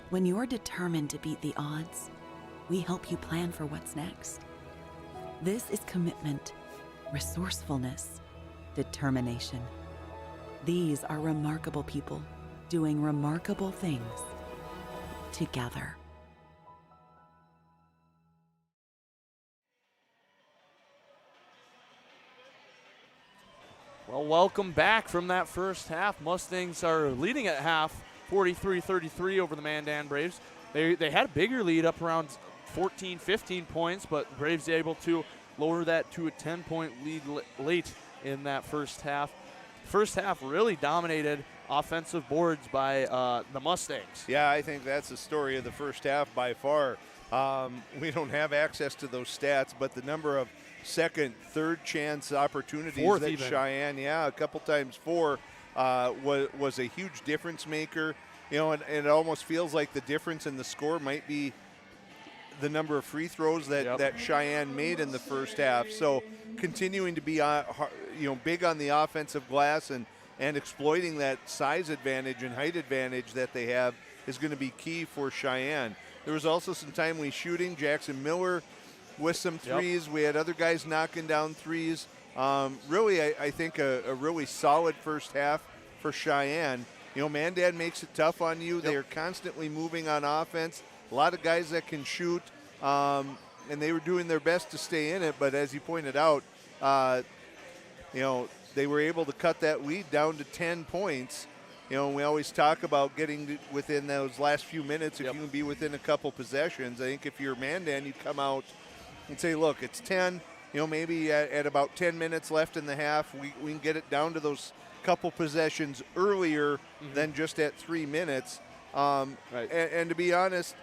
When you're determined to beat the odds, we help you plan for what's next. This is commitment, resourcefulness, determination. These are remarkable people doing remarkable things together. Well, welcome back from that first half. Mustangs are leading at half, 43-33 over the Mandan Braves. They had a bigger lead up around 14, 15 points, but Braves able to lower that to a 10-point lead late in that first half. First half really dominated offensive boards by the Mustangs. Yeah, I think that's the story of the first half by far. We don't have access to those stats, but the number of second, third chance opportunities Fourth that even. Cheyenne, a couple times four, was a huge difference maker. You know, and it almost feels like the difference in the score might be the number of free throws that Cheyenne made in the first half. So continuing to be big on the offensive glass and exploiting that size advantage and height advantage that they have is going to be key for Cheyenne. There was also some timely shooting. Jackson Miller with some threes. We had other guys knocking down threes. Really, I think a really solid first half for Cheyenne. You know, Mandan makes it tough on you. They are constantly moving on offense. A lot of guys that can shoot, and they were doing their best to stay in it. But as you pointed out, they were able to cut that lead down to 10 points. You know, we always talk about getting within those last few minutes. If Yep. you can be within a couple possessions, I think if you're Mandan, you come out and say, look, it's 10. You know, maybe at about 10 minutes left in the half, we can get it down to those couple possessions earlier than just at 3 minutes. Right. And to be honest,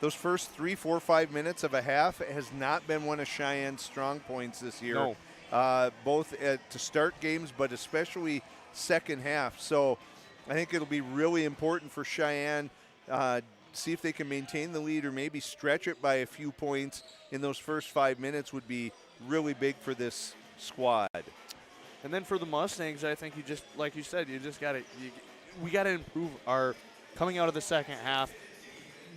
those first 3, 4, 5 minutes of a half has not been one of Cheyenne's strong points this year. No. Both to start games, but especially second half. So I think it'll be really important for Cheyenne. See if they can maintain the lead or maybe stretch it by a few points in those first 5 minutes would be really big for this squad. And then for the Mustangs, I think you just, like you said, you just got to, we got to improve our, coming out of the second half,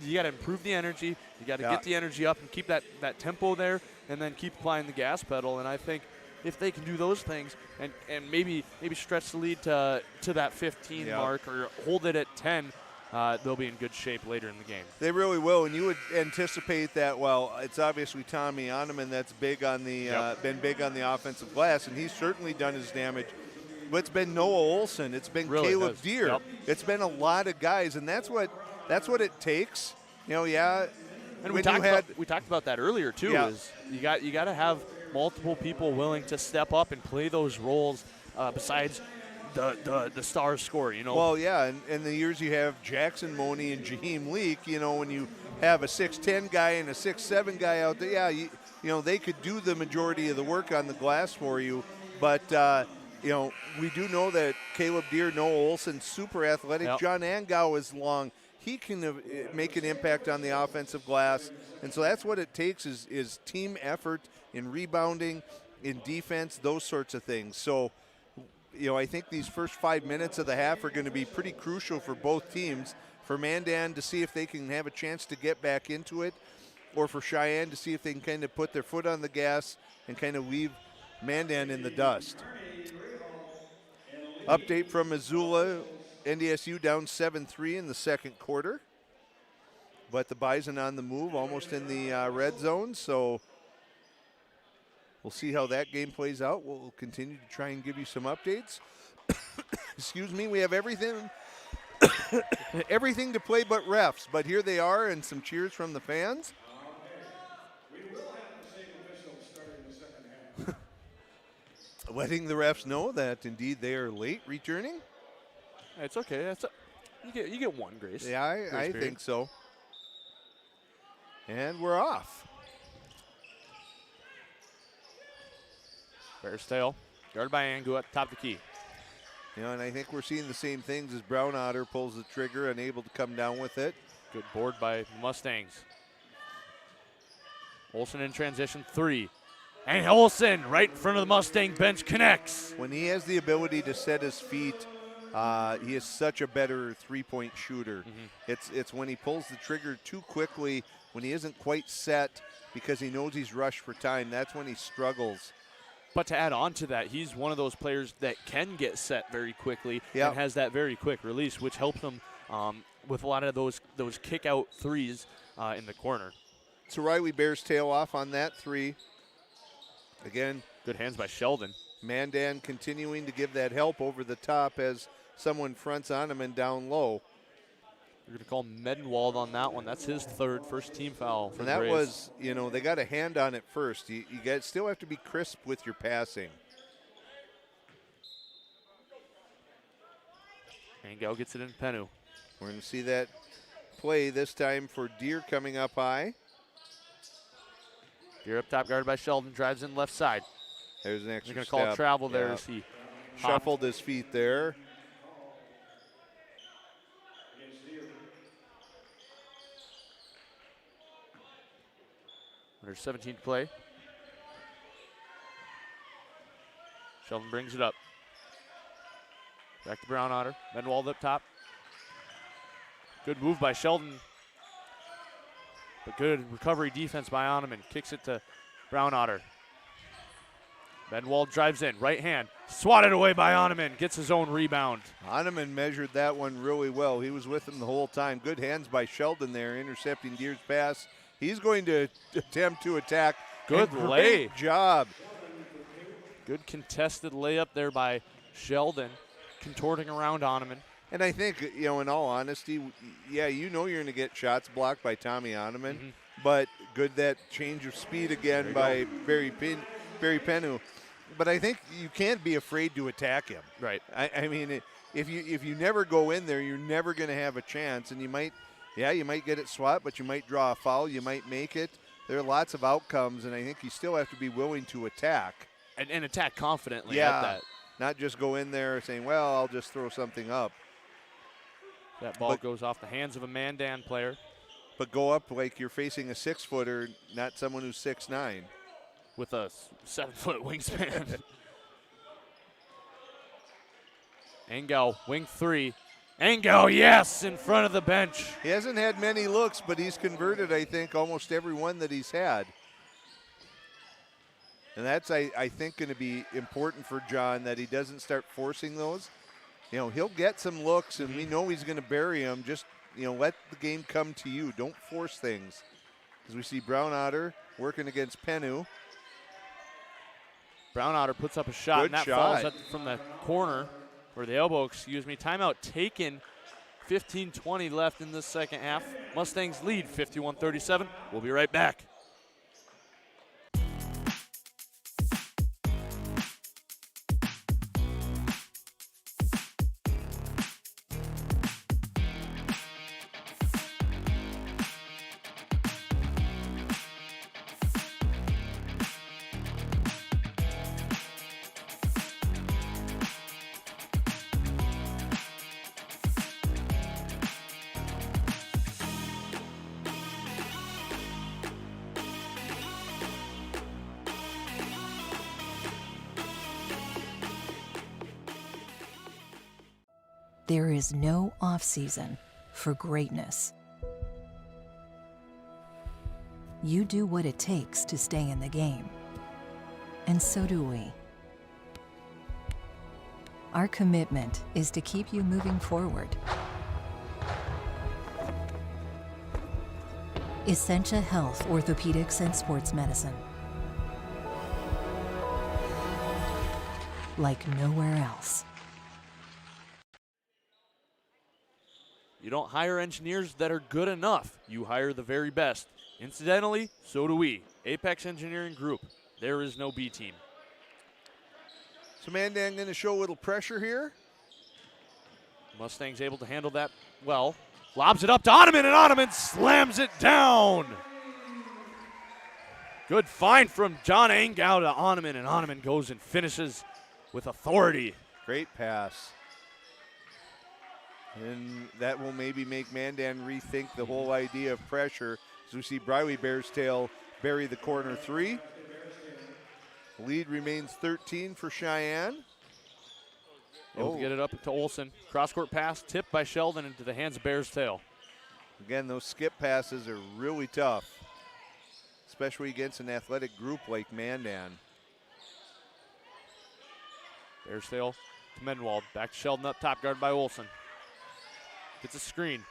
you got to improve the energy. You got to get the energy up and keep that tempo there, and then keep applying the gas pedal. And I think if they can do those things and maybe stretch the lead to that 15 mark or hold it at 10, they'll be in good shape later in the game. They really will, and you would anticipate that. Well, it's obviously Tommy Oneman that's big on the been big on the offensive glass, and he's certainly done his damage. But it's been Noah Olson, it's been Caleb Deere, it's been a lot of guys, and that's what it takes. You know, And we talked about that earlier too. Is you got to have multiple people willing to step up and play those roles besides the star scorer, you know. Well, yeah, and the years you have Jackson Money and Jaheim Leak, you know, when you have a 6'10" guy and a 6'7" guy out there, you know, they could do the majority of the work on the glass for you. But, you know, we do know that Caleb Deere, Noah Olson, super athletic. John Angau is long. He can make an impact on the offensive glass. And so that's what it takes is team effort in rebounding, in defense, those sorts of things. So, you know, I think these first 5 minutes of the half are going to be pretty crucial for both teams. For Mandan to see if they can have a chance to get back into it, or for Cheyenne to see if they can kind of put their foot on the gas and kind of leave Mandan in the dust. Update from Missoula. NDSU down 7-3 in the second quarter. But the Bison on the move, almost in the red zone. So we'll see how that game plays out. We'll continue to try and give you some updates. Excuse me, we have everything everything to play but refs. But here they are, and some cheers from the fans. We will have the same officials starting the second half. Letting the refs know that indeed they are late returning. It's okay. You get one grace. Yeah, I think so. And we're off. Bear's tail, guarded by Angu at the top of the key. You know, and I think we're seeing the same things as Brown Otter pulls the trigger, unable to come down with it. Good board by Mustangs. Olson in transition, 3. And Olson right in front of the Mustang bench connects. When he has the ability to set his feet, he is such a better three-point shooter. It's when he pulls the trigger too quickly, when he isn't quite set because he knows he's rushed for time, that's when he struggles. But to add on to that, he's one of those players that can get set very quickly and has that very quick release, which helps him with a lot of those kick-out threes in the corner. So Riley Bear's tail off on that three. Again, good hands by Sheldon. Mandan continuing to give that help over the top as someone fronts on him and down low. We're going to call Medenwald on that one. That's his first team foul. And that was, you know, they got a hand on it first. You still have to be crisp with your passing. And Go gets it in Penu. We're going to see that play this time for Deere coming up high. Deere up top, guarded by Sheldon, drives in left side. There's an extra They're going to call travel there as he shuffled his feet there. There's 17 to play. Sheldon brings it up. Back to Brown Otter. Medenwald up top. Good move by Sheldon. But good recovery defense by Oneman. Kicks it to Brown Otter. Medenwald drives in. Right hand. Swatted away by Oneman. Gets his own rebound. Oneman measured that one really well. He was with him the whole time. Good hands by Sheldon there, intercepting Deere's pass. He's going to attempt to attack. Good lay. Great job. Good contested layup there by Sheldon, contorting around Oneman. And I think, in all honesty, yeah, you're going to get shots blocked by Tommy Oneman, but good that change of speed again by Barry Penu. But I think you can't be afraid to attack him. Right. I mean, if you never go in there, you're never going to have a chance, and you might get it swapped, but you might draw a foul, you might make it. There are lots of outcomes, and I think you still have to be willing to attack. And attack confidently at that. Not just go in there saying, well, I'll just throw something up. That ball goes off the hands of a Mandan player. But go up like you're facing a 6-footer, not someone who's 6'9". With a 7-foot wingspan. Angel, wing 3. Angel, yes, in front of the bench. He hasn't had many looks, but he's converted, I think, almost every one that he's had. And that's, I think, going to be important for John, that he doesn't start forcing those. He'll get some looks, and we know he's going to bury them. Just, let the game come to you. Don't force things. As we see Brown Otter working against Penu. Brown Otter puts up a shot, Good and that shot. falls from the corner, or the elbow, excuse me. Timeout taken. 15:20 left in the second half. Mustangs lead 51-37. We'll be right back. There is no off-season for greatness. You do what it takes to stay in the game. And so do we. Our commitment is to keep you moving forward. Essentia Health, Orthopedics, and Sports Medicine. Like nowhere else. You don't hire engineers that are good enough. You hire the very best. Incidentally, so do we. Apex Engineering Group. There is no B team. So Mandan going to show a little pressure here. Mustangs able to handle that well. Lobs it up to Oneman, and Oneman slams it down. Good find from John Angau to Oneman, and Oneman goes and finishes with authority. Great pass. And that will maybe make Mandan rethink the whole idea of pressure. As we see Briley Bearstail bury the corner 3. Lead remains 13 for Cheyenne. Able to get it up to Olson. Cross-court pass tipped by Sheldon into the hands of Bearstail. Again, those skip passes are really tough, especially against an athletic group like Mandan. Bearstail to Menwald. Back to Sheldon up top, guarded by Olson. Gets a screen.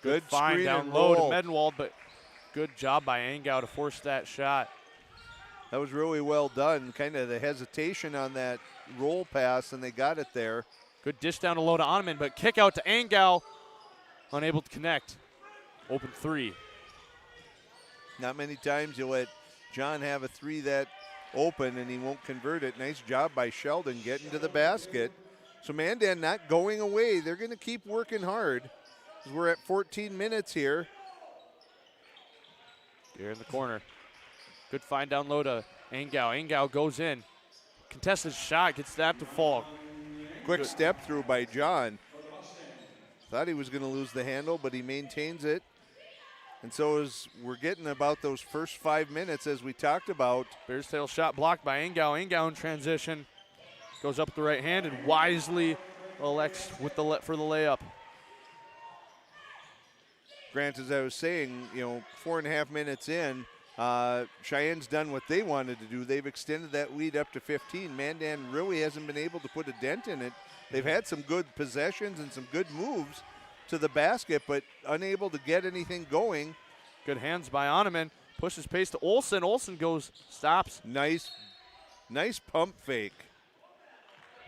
Good find screen down and low roll. to Menwald, but good job by Angau to force that shot. That was really well done. Kind of the hesitation on that roll pass, and they got it there. Good dish down to low to Oneman, but kick out to Angau. Unable to connect. Open 3. Not many times you let John have a 3 that open and he won't convert it. Nice job by Sheldon getting to the basket. So Mandan not going away. They're going to keep working hard. We're at 14 minutes here. Here in the corner. Good find down low to Angau. Angau goes in. Contested shot, gets that to fall. Quick step through by John. Thought he was going to lose the handle, but he maintains it. And so as we're getting about those first 5 minutes, as we talked about. Bearstail shot blocked by Angau. Angau in transition. Goes up with the right hand and wisely elects for the layup. Grant, as I was saying, 4.5 minutes in, Cheyenne's done what they wanted to do. They've extended that lead up to 15. Mandan really hasn't been able to put a dent in it. They've had some good possessions and some good moves to the basket, but unable to get anything going. Good hands by Oneman. Pushes pace to Olson. Olson stops. Nice pump fake.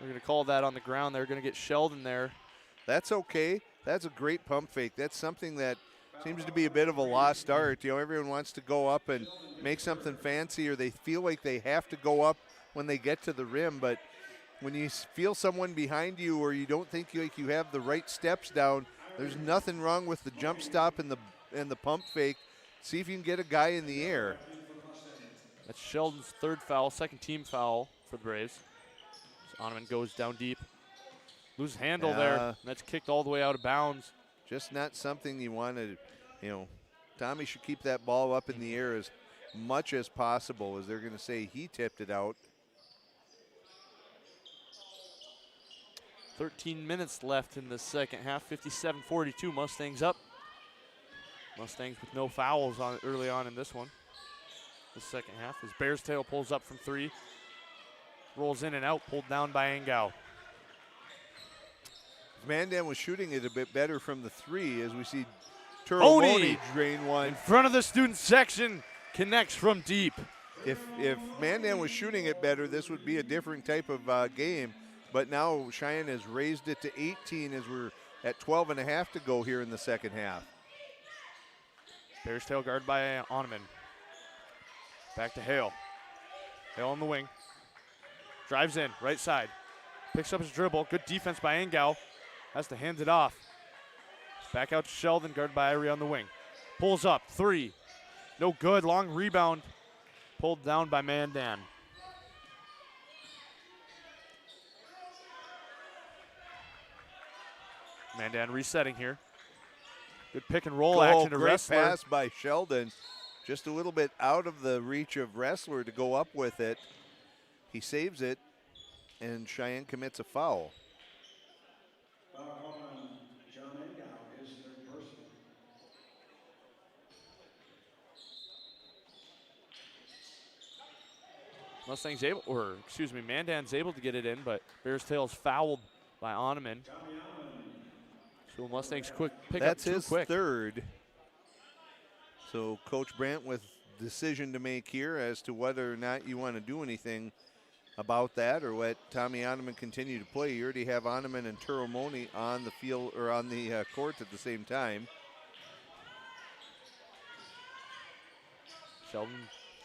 We're going to call that on the ground. They're going to get Sheldon there. That's okay. That's a great pump fake. That's something that seems to be a bit of a lost art. You know, everyone wants to go up and make something fancy, or they feel like they have to go up when they get to the rim. But when you feel someone behind you, or you don't think you have the right steps down, there's nothing wrong with the jump stop and the pump fake. See if you can get a guy in the air. That's Sheldon's third foul, second team foul for the Braves. So Oneman goes down deep. Loses handle there. And that's kicked all the way out of bounds. Just not something you want to, you know, Tommy should keep that ball up in the air as much as possible, as they're going to say he tipped it out. 13 minutes left in the second half, 57-42, Mustangs up. Mustangs with no fouls on early on in this one. The second half, as Bears Tail pulls up from three. Rolls in and out, pulled down by Angao. Mandan was shooting it a bit better from the three, as we see Turamoni drain one. In front of the student section, connects from deep. If Mandan was shooting it better, this would be a different type of game. But now Cheyenne has raised it to 18 as we're at 12 and a half to go here in the second half. Bears Tail guard by Oneman. Back to Hale. Hale on the wing. Drives in, right side. Picks up his dribble. Good defense by Angao. Has to hand it off. Back out to Sheldon, guarded by Irie on the wing. Pulls up, three. No good, long rebound. Pulled down by Mandan. Mandan resetting here. Good pick and roll action to Great Ressler. pass by Sheldon. Just a little bit out of the reach of Ressler to go up with it. He saves it, and Cheyenne commits a foul. Foul called on John Engau, his third personal. Mustang's able, or excuse me, Mandan's able to get it in, but Bears Tail's fouled by Oneman. So Mustangs quick pick That's up too his quick. third. So Coach Brandt with decision to make here as to whether or not you want to do anything about that or let Tommy Oneman continue to play. You already have Oneman and Turamoni on the field or on the court at the same time. Sheldon,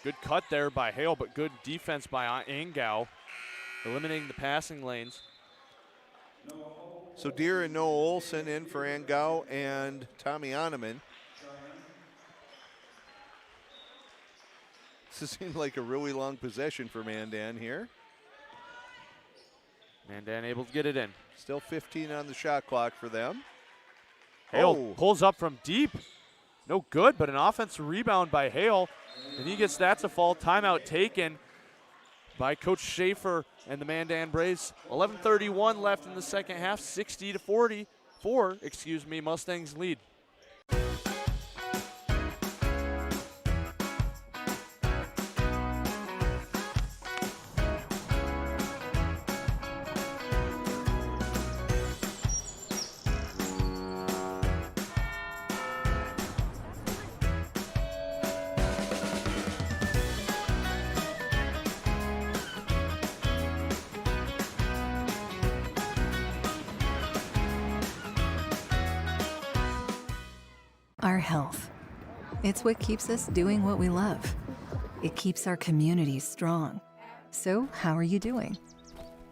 good cut there by Hale, but good defense by Angao, eliminating the passing lanes. So Deere and Noah Olson in for Angao and Tommy Oneman. This seems like a really long possession for Mandan here. Mandan able to get it in. Still 15 on the shot clock for them. Hale pulls up from deep. No good, but an offensive rebound by Hale. And he gets that's a fall. Timeout taken by Coach Schaefer and the Mandan Braves. 11:31 left in the second half, 60-44, Mustangs lead. Our health. It's what keeps us doing what we love. It keeps our communities strong. So, how are you doing?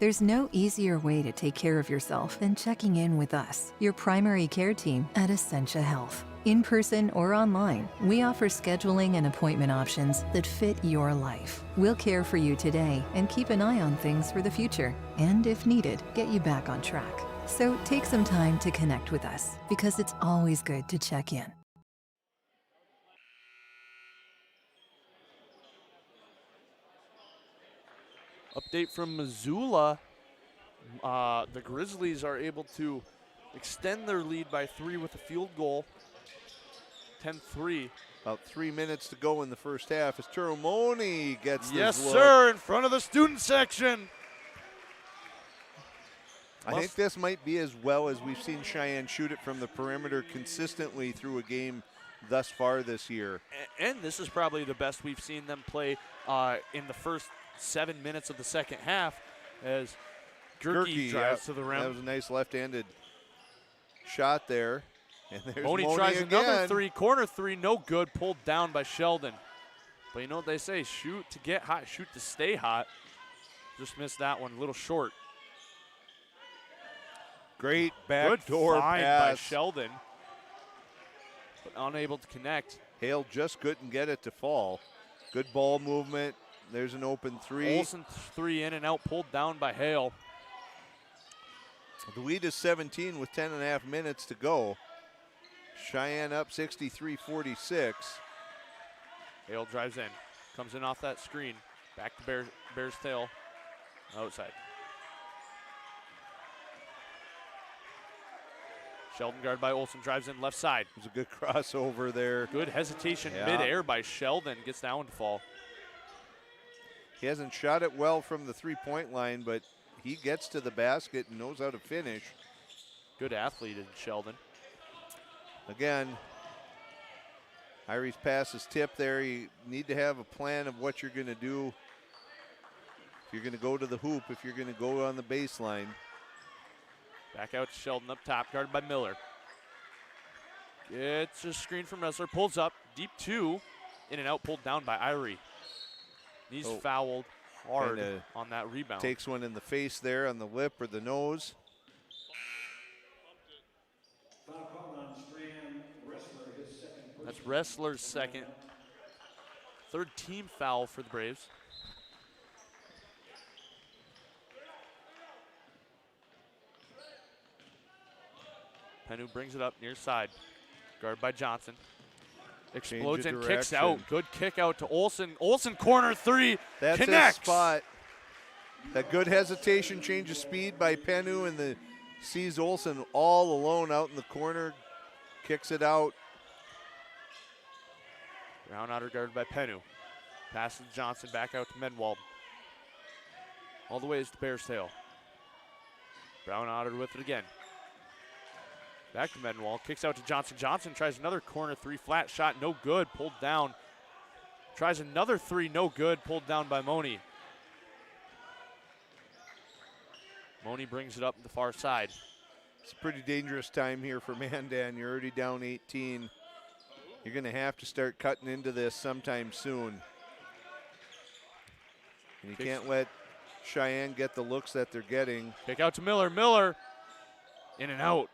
There's no easier way to take care of yourself than checking in with us, your primary care team at Essentia Health. In person or online, we offer scheduling and appointment options that fit your life. We'll care for you today and keep an eye on things for the future. And if needed, get you back on track. So take some time to connect with us because it's always good to check in. Update from Missoula. The Grizzlies are able to extend their lead by 3 with a field goal. 10-3. About 3 minutes to go in the first half as Turamoni gets Yes, this look. sir, in front of the student section. I think this might be as well as we've seen Cheyenne shoot it from the perimeter consistently through a game thus far this year. And this is probably the best we've seen them play in the first 7 minutes of the second half as Gerke drives to the rim. That was a nice left-handed shot there. And there's Moni Moni tries again. another three, corner three, no good, pulled down by Sheldon. But you know what they say, shoot to get hot, shoot to stay hot. Just missed that one, a little short. Great backdoor Good find pass by Sheldon, but unable to connect. Hale just couldn't get it to fall. Good ball movement. There's an open three. Olsen three in and out, pulled down by Hale. The lead is 17 with 10.5 minutes to go. Cheyenne up 63-46. Hale drives in, comes in off that screen. Back to Bears tail, outside. Sheldon guarded by Olsen, drives in left side. It was a good crossover there. Good hesitation Yeah. midair by Sheldon, gets that one to fall. He hasn't shot it well from the three-point line, but he gets to the basket and knows how to finish. Good athlete in Sheldon. Again, Irie's pass is tipped there. You need to have a plan of what you're going to do. If you're going to go to the hoop, if you're going to go on the baseline. Back out to Sheldon up top, guarded by Miller. Gets a screen from Ressler, pulls up, deep two, in and out, pulled down by Irie. He's fouled hard on that rebound. Takes one in the face there on the lip or the nose. That's Ressler's second. Third team foul for the Braves. Penu brings it up near side. Guarded by Johnson. Explodes and kicks out. Good kick out to Olsen. Olsen corner three. That's connects. his spot. That good hesitation, change of speed by Penu, and sees Olsen all alone out in the corner. Kicks it out. Brownouter guarded by Penu. Passes to Johnson, back out to Menwald. All the way is to Bears tail. Brownouter with it again. Back to Mendenwall, kicks out to Johnson. Johnson tries another corner three, flat shot, no good, pulled down. Tries another three, no good, pulled down by Moni. Moni brings it up the far side. It's a pretty dangerous time here for Mandan. You're already down 18. You're going to have to start cutting into this sometime soon. And you can't let Cheyenne get the looks that they're getting. Kick out to Miller. Miller in and out.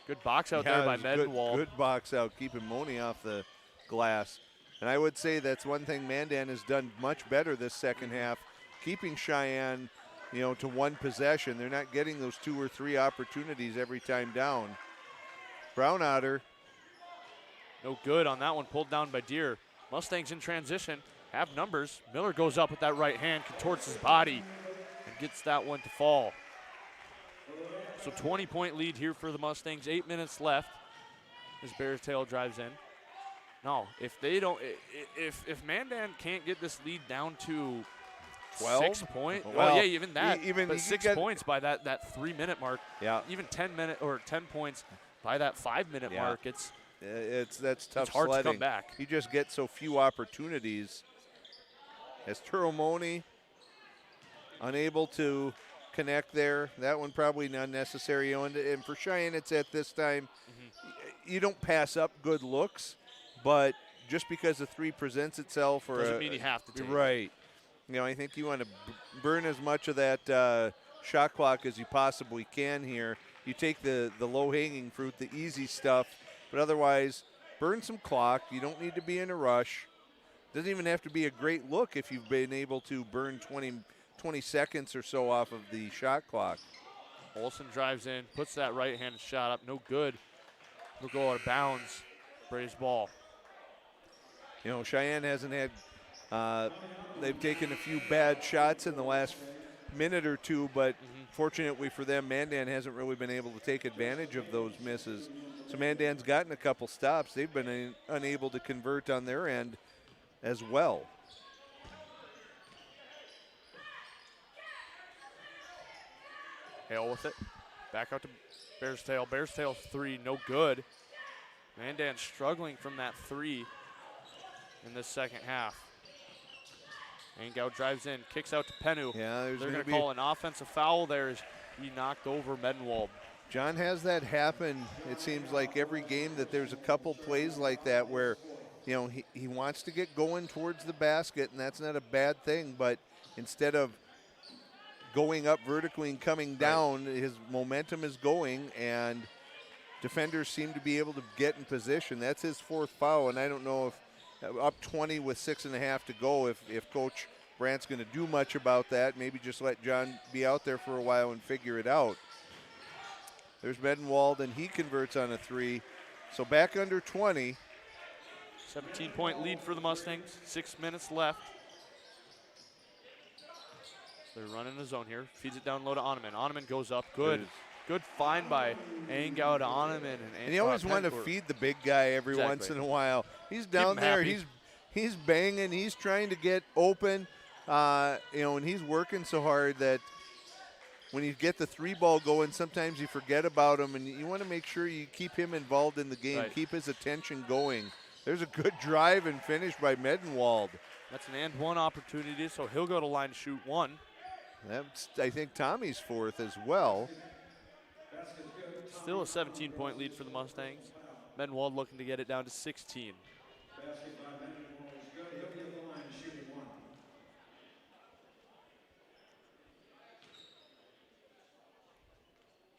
Good box out there by Mendenwall. Good box out, keeping Moni off the glass. And I would say that's one thing Mandan has done much better this second half, keeping Cheyenne, to one possession. They're not getting those 2 or 3 opportunities every time down. Brownouter. No good on that one, pulled down by Deere. Mustangs in transition, have numbers. Miller goes up with that right hand, contorts his body, and gets that one to fall. So 20-point lead here for the Mustangs. 8 minutes left as Bears tail drives in. No, if they don't, if Mandan can't get this lead down to 12? 6 points, Well, yeah, even that, even 6 points by that 3 minute mark. Yeah. Even 10 points by that 5 minute mark. That's tough hard sledding. to come back. You just get so few opportunities. As Turomoni unable to connect there. That one probably unnecessary. And for Cheyenne, it's at this time, you don't pass up good looks, but just because a 3 presents itself, or doesn't mean you have to take it. Right. I think you want to burn as much of that shot clock as you possibly can here. You take the low-hanging fruit, the easy stuff, but otherwise burn some clock. You don't need to be in a rush. Doesn't even have to be a great look if you've been able to burn 20 seconds or so off of the shot clock. Olsen drives in, puts that right-handed shot up, no good. He'll go out of bounds. Braves ball. Cheyenne hasn't had, they've taken a few bad shots in the last minute or two, but fortunately for them, Mandan hasn't really been able to take advantage of those misses. So Mandan's gotten a couple stops. They've been unable to convert on their end as well. Hale with it. Back out to Bears tail. Bears tail 3, no good. Mandan struggling from that 3 in this second half. Angau drives in, kicks out to Penu. Yeah, they're going to call an offensive foul there as he knocked over Mendenwald. John has that happen. It seems like every game that there's a couple plays like that where, you know, he wants to get going towards the basket, and that's not a bad thing, but instead of going up vertically and coming down, his momentum is going, and defenders seem to be able to get in position. That's his 4th foul, and I don't know if up 20 with 6.5 to go, if Coach Brandt's going to do much about that. Maybe just let John be out there for a while and figure it out. There's Medenwald, and he converts on a 3. So back under 20. 17-point lead for the Mustangs. 6 minutes left. They're running a zone here. Feeds it down low to Oneman. Oneman goes up. Good find by Angau to Oneman. And you always want to feed the big guy every once in a while. He's down there. He's banging. He's trying to get open. You know, and he's working so hard that when you get the 3-ball going, sometimes you forget about him, and you want to make sure you keep him involved in the game, keep his attention going. There's a good drive and finish by Medenwald. That's an and one opportunity, so he'll go to line to shoot 1. That's, I think, Tommy's 4th as well. Still a 17-point lead for the Mustangs. Medenwald looking to get it down to 16.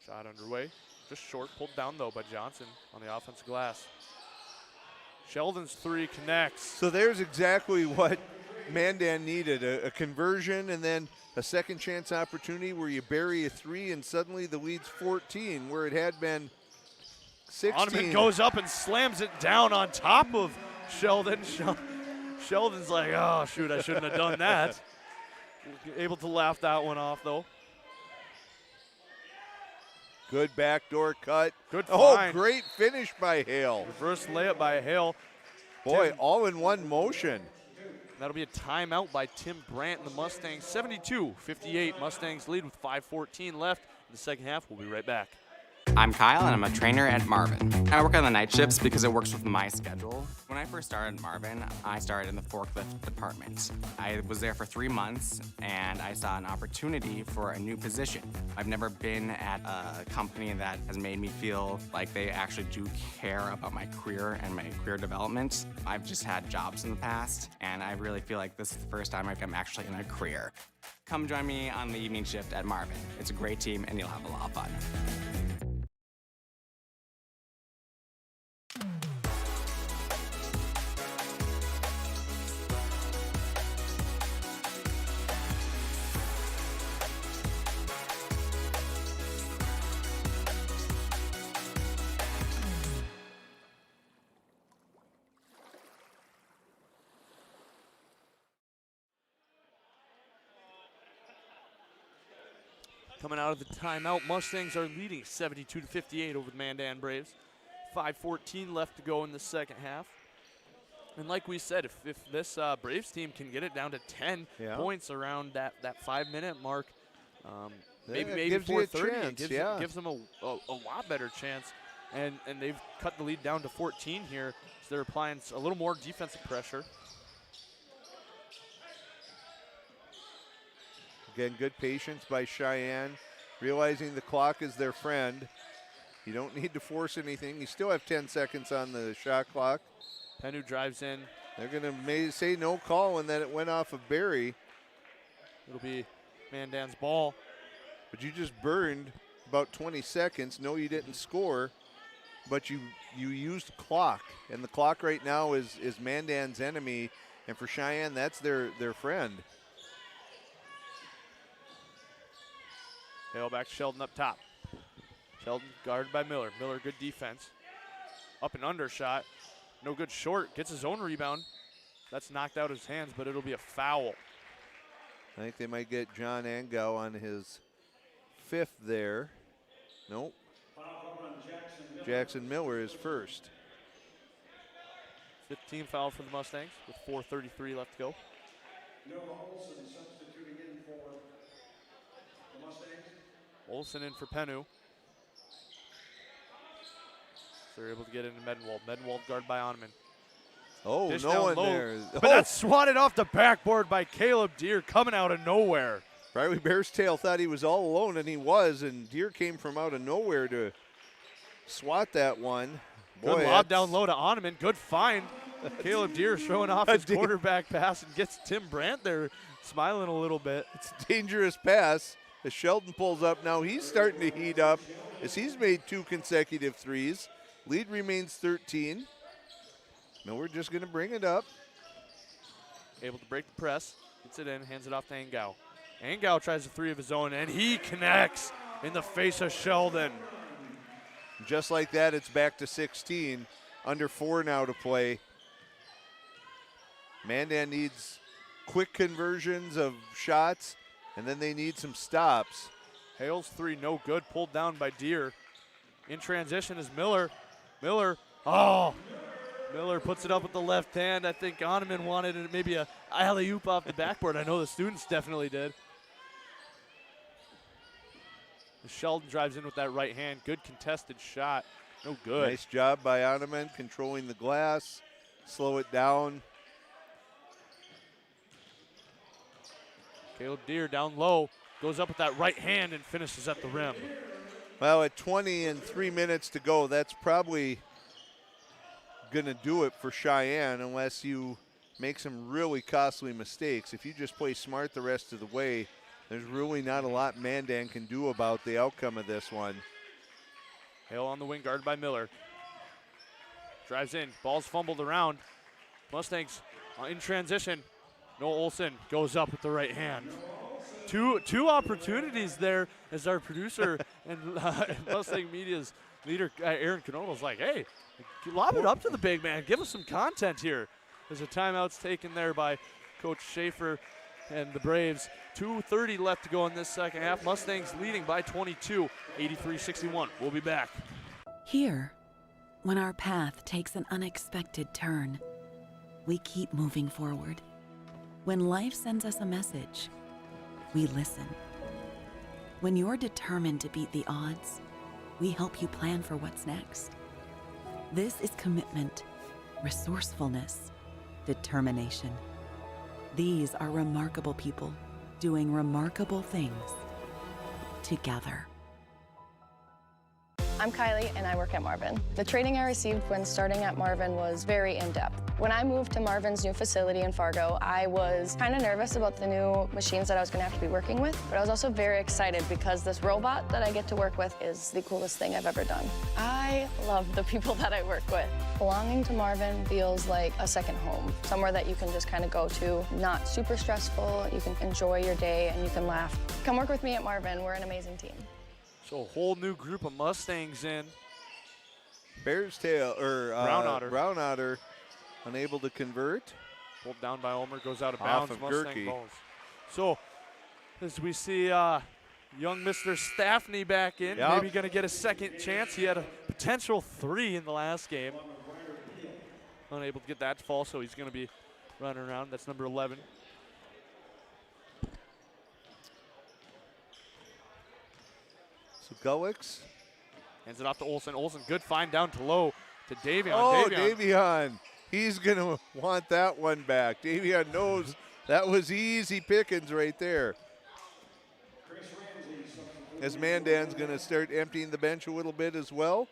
Shot underway, just short, pulled down though by Johnson on the offensive glass. Sheldon's 3 connects. So there's exactly what Mandan needed, a conversion and then a second chance opportunity where you bury a 3 and suddenly the lead's 14 where it had been 16. Oneman goes up and slams it down on top of Sheldon. Sheldon's like, oh shoot, I shouldn't have done that. Able to laugh that one off though. Good backdoor cut. Good Oh, find. great finish by Hale. Reverse layup by Hale. Boy, all in one motion. That'll be a timeout by Tim Brandt and the Mustangs. 72-58. Mustangs lead with 5:14 left in the second half. We'll be right back. I'm Kyle, and I'm a trainer at Marvin. I work on the night shifts because it works with my schedule. When I first started at Marvin, I started in the forklift department. I was there for 3 months, and I saw an opportunity for a new position. I've never been at a company that has made me feel like they actually do care about my career and my career development. I've just had jobs in the past, and I really feel like this is the first time I'm actually in a career. Come join me on the evening shift at Marvin. It's a great team, and you'll have a lot of fun. Coming out of the timeout, Mustangs are leading 72-58 over the Mandan Braves. 5:14 left to go in the second half. And like we said, if this Braves team can get it down to 10 points around that 5-minute mark, maybe 4:30, it gives them a lot better chance. And they've cut the lead down to 14 here, so they're applying a little more defensive pressure. Again, good patience by Cheyenne, realizing the clock is their friend. You don't need to force anything. You still have 10 seconds on the shot clock. Penu drives in. They're going to say no call and then it went off of Barry. It'll be Mandan's ball. But you just burned about 20 seconds. No, you didn't score, but you used clock. And the clock right now is Mandan's enemy. And for Cheyenne, that's their friend. Hale back to Sheldon up top. Sheldon guarded by Miller. Miller, good defense. Up and under shot. No good short. Gets his own rebound. That's knocked out of his hands, but it'll be a foul. I think they might get John Angau on his 5th there. Nope. Jackson Miller is first. 15 foul for the Mustangs with 4:33 left to go. Olson substituting in for the Mustangs. Olson in for Penu. So they're able to get into Medenwald. Medenwald guarded by Oneman. Oh, Dish no down one low, there. But that's swatted off the backboard by Caleb Deere coming out of nowhere. Probably Bear's Tail thought he was all alone, and he was, and Deer came from out of nowhere to swat that one. Good lob down low to Oneman. Good find. Caleb Deer showing off his quarterback pass and gets Tim Brandt there smiling a little bit. It's a dangerous pass as Sheldon pulls up. Now he's starting to heat up as he's made 2 consecutive threes. Lead remains 13. Miller just going to bring it up. Able to break the press. Gets it in, hands it off to Angao. Angao tries a 3 of his own, and he connects in the face of Sheldon. Just like that, it's back to 16. Under 4 now to play. Mandan needs quick conversions of shots, and then they need some stops. Hale's 3, no good, pulled down by Deer. In transition is Miller. Miller puts it up with the left hand. I think Oneman wanted it, maybe a alley-oop off the backboard. I know the students definitely did. Sheldon drives in with that right hand. Good contested shot. No good. Nice job by Oneman controlling the glass. Slow it down. Caleb Deer down low. Goes up with that right hand and finishes at the rim. Well, at 20 and 3 minutes to go, that's probably going to do it for Cheyenne unless you make some really costly mistakes. If you just play smart the rest of the way, there's really not a lot Mandan can do about the outcome of this one. Hale on the wing, guarded by Miller. Drives in, ball's fumbled around. Mustangs in transition. Noah Olson goes up with the right hand. Two opportunities there as our producer and Mustang Media's leader, Aaron Canola's like, hey, lob it up to the big man. Give us some content here. There's a timeout's taken there by Coach Schaefer and the Braves. 2:30 left to go in this second half. Mustangs leading by 22, 83-61. We'll be back. Here, when our path takes an unexpected turn, we keep moving forward. When life sends us a message, we listen. When you're determined to beat the odds, we help you plan for what's next. This is commitment, resourcefulness, determination. These are remarkable people doing remarkable things together. I'm Kylie and I work at Marvin. The training I received when starting at Marvin was very in-depth. When I moved to Marvin's new facility in Fargo, I was kind of nervous about the new machines that I was going to have to be working with, but I was also very excited because this robot that I get to work with is the coolest thing I've ever done. I love the people that I work with. Belonging to Marvin feels like a second home, somewhere that you can just kind of go to, not super stressful, you can enjoy your day and you can laugh. Come work with me at Marvin, we're an amazing team. So a whole new group of Mustangs in. Bear's Tail, or Brown Otter, unable to convert. Pulled down by Ulmer, goes out of bounds. Off of Mustang Gerke. balls. So as we see young Mr. Staffney back in, Yep. maybe going to get a second chance. He had a potential 3 in the last game. Unable to get that to fall, so he's going to be running around. That's number 11. So Gullix hands it off to Olson. Olson, good find down to low to Davion. Oh, Davion. He's going to want that one back. Davion knows that was easy pickings right there. As Mandan's going to start emptying the bench a little bit as well.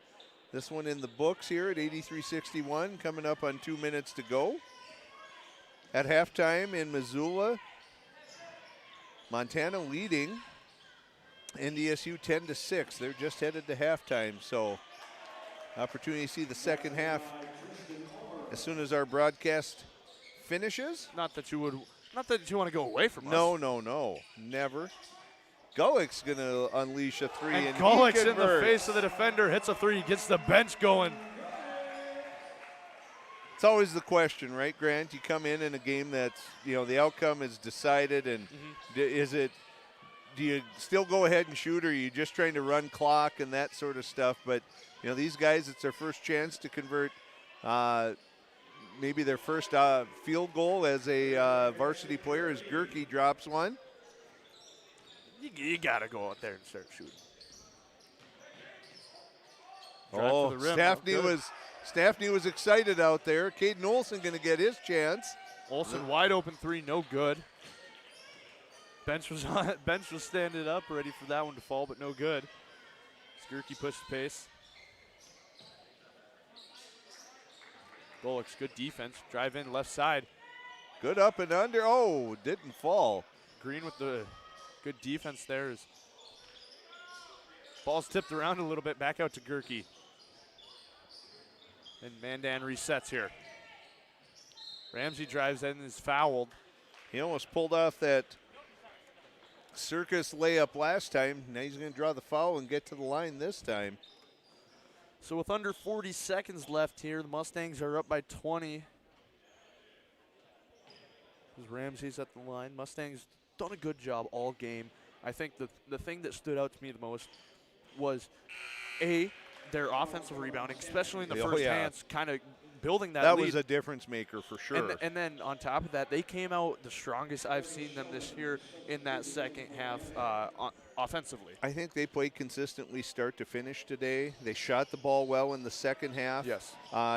This one in the books here at 83-61, coming up on 2 minutes to go. At halftime in Missoula, Montana leading NDSU 10-6. They're just headed to halftime, so opportunity to see the second half as soon as our broadcast finishes. Not that you want to go away from us. No, never. Gulick's going to unleash a 3, and Gulick's he in the face of the defender, hits a 3, gets the bench going. It's always the question, right, Grant? You come in a game that's, the outcome is decided, and do you still go ahead and shoot, or are you just trying to run clock and that sort of stuff? But, these guys, it's their first chance to convert maybe their first field goal as a varsity player as Gerke drops one. You got to go out there and start shooting. Oh, Staffney was excited out there. Caden Olson going to get his chance. Olson wide open 3, no good. Bench was standing up, ready for that one to fall, but no good. Skirky pushed the pace. Golick's good defense. Drive in left side. Good up and under. Oh, didn't fall. Green with the good defense there. Ball's tipped around a little bit. Back out to Gerke. And Mandan resets here. Ramsey drives in and is fouled. He almost pulled off that circus layup last time. Now he's going to draw the foul and get to the line this time. So with under 40 seconds left here, the Mustangs are up by 20. As Ramsey's at the line. Mustangs done a good job all game. I think the thing that stood out to me the most was, their offensive rebounding, especially in the first hands, kind of building that lead. That was a difference maker for sure. And then on top of that, they came out the strongest I've seen them this year in that second half offensively. I think they played consistently start to finish today. They shot the ball well in the second half. Yes.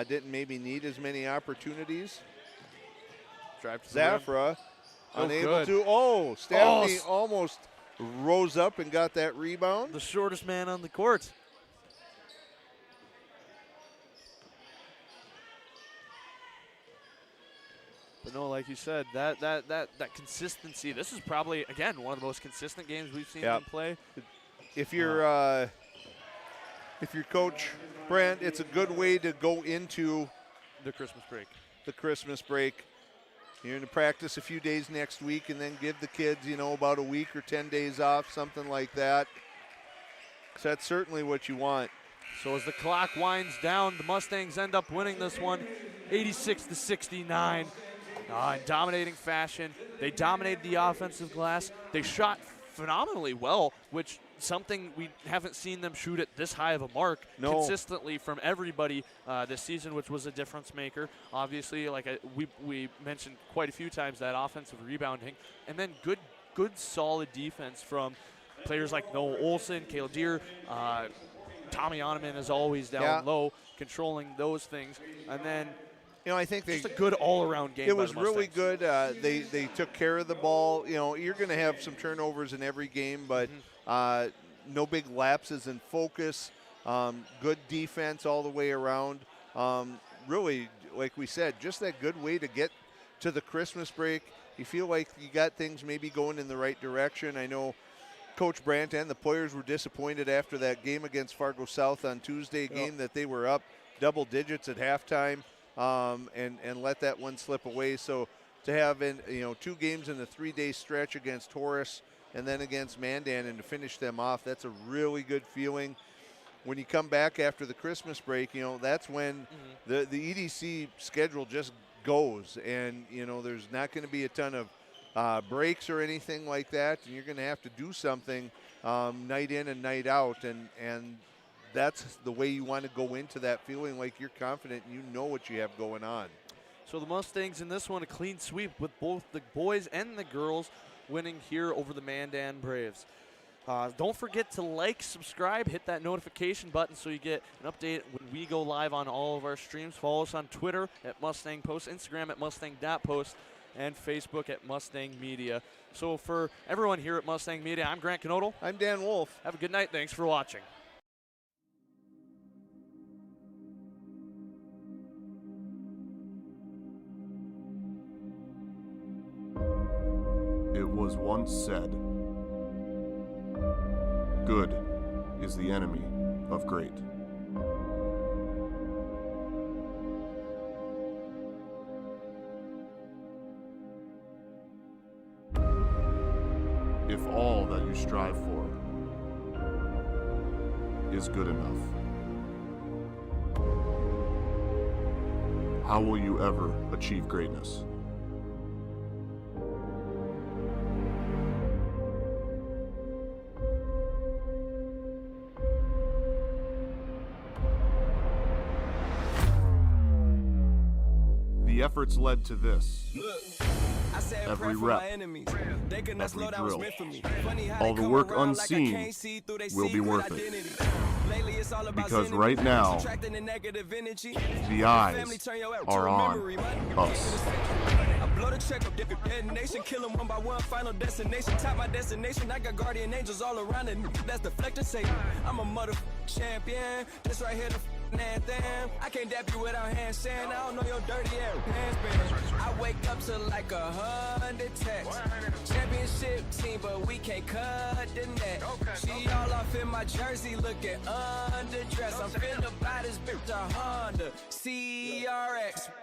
Didn't maybe need as many opportunities. Drive to Zafra unable to. Oh, Stephanie almost rose up and got that rebound. The shortest man on the court. But no, like you said, that consistency. This is probably, again, one of the most consistent games we've seen them play. If you're Coach Brent, it's a good way to go into the Christmas break. You're going to practice a few days next week and then give the kids, about a week or 10 days off, something like that. So that's certainly what you want. So as the clock winds down, the Mustangs end up winning this one 86-69. In dominating fashion. They dominated the offensive glass. They shot phenomenally well, which something we haven't seen them shoot at this high of a mark consistently from everybody this season, which was a difference maker. Obviously, we mentioned quite a few times, that offensive rebounding, and then good solid defense from players like Noah Olson, Caleb Deere, Tommy Oneman is always down low, controlling those things, and then. I think just a good all-around game. It was really good. They took care of the ball. You're going to have some turnovers in every game, but no big lapses in focus. Good defense all the way around. Really, like we said, just that good way to get to the Christmas break. You feel like you got things maybe going in the right direction. I know Coach Brandt and the players were disappointed after that game against Fargo South on Tuesday game that they were up double digits at halftime. And let that one slip away. So to have 2 games in a 3-day stretch against Horace and then against Mandan and to finish them off, that's a really good feeling. When you come back after the Christmas break, that's when the EDC schedule just goes, and there's not going to be a ton of breaks or anything like that, and you're going to have to do something night in and night out, and that's the way you want to go into that, feeling like you're confident and you know what you have going on. So the Mustangs in this one, a clean sweep with both the boys and the girls winning here over the Mandan Braves. Don't forget to like, subscribe, hit that notification button so you get an update when we go live on all of our streams. Follow us on Twitter at Mustang Post, Instagram at Mustang.post, and Facebook at Mustang Media. So for everyone here at Mustang Media, I'm Grant Knodel. I'm Dan Wolf. Have a good night. Thanks for watching. It was once said, good is the enemy of great. If all that you strive for is good enough, how will you ever achieve greatness? The efforts led to this. Every rep, every drill, all the work unseen will be worth it. Because right now, the eyes are on us. Blow the check up, detonation, kill them one by one, final destination. Top my destination, I got guardian angels all around it. That's deflector say, I'm a motherfucking champion. This right here, the anthem. I can't dap you without hand saying, I don't know your dirty ass hands been. I wake up to like 100 texts. Championship team, but we can't cut the net. She all off in my jersey, looking underdressed. I'm finna buy this bitch a Honda CRX.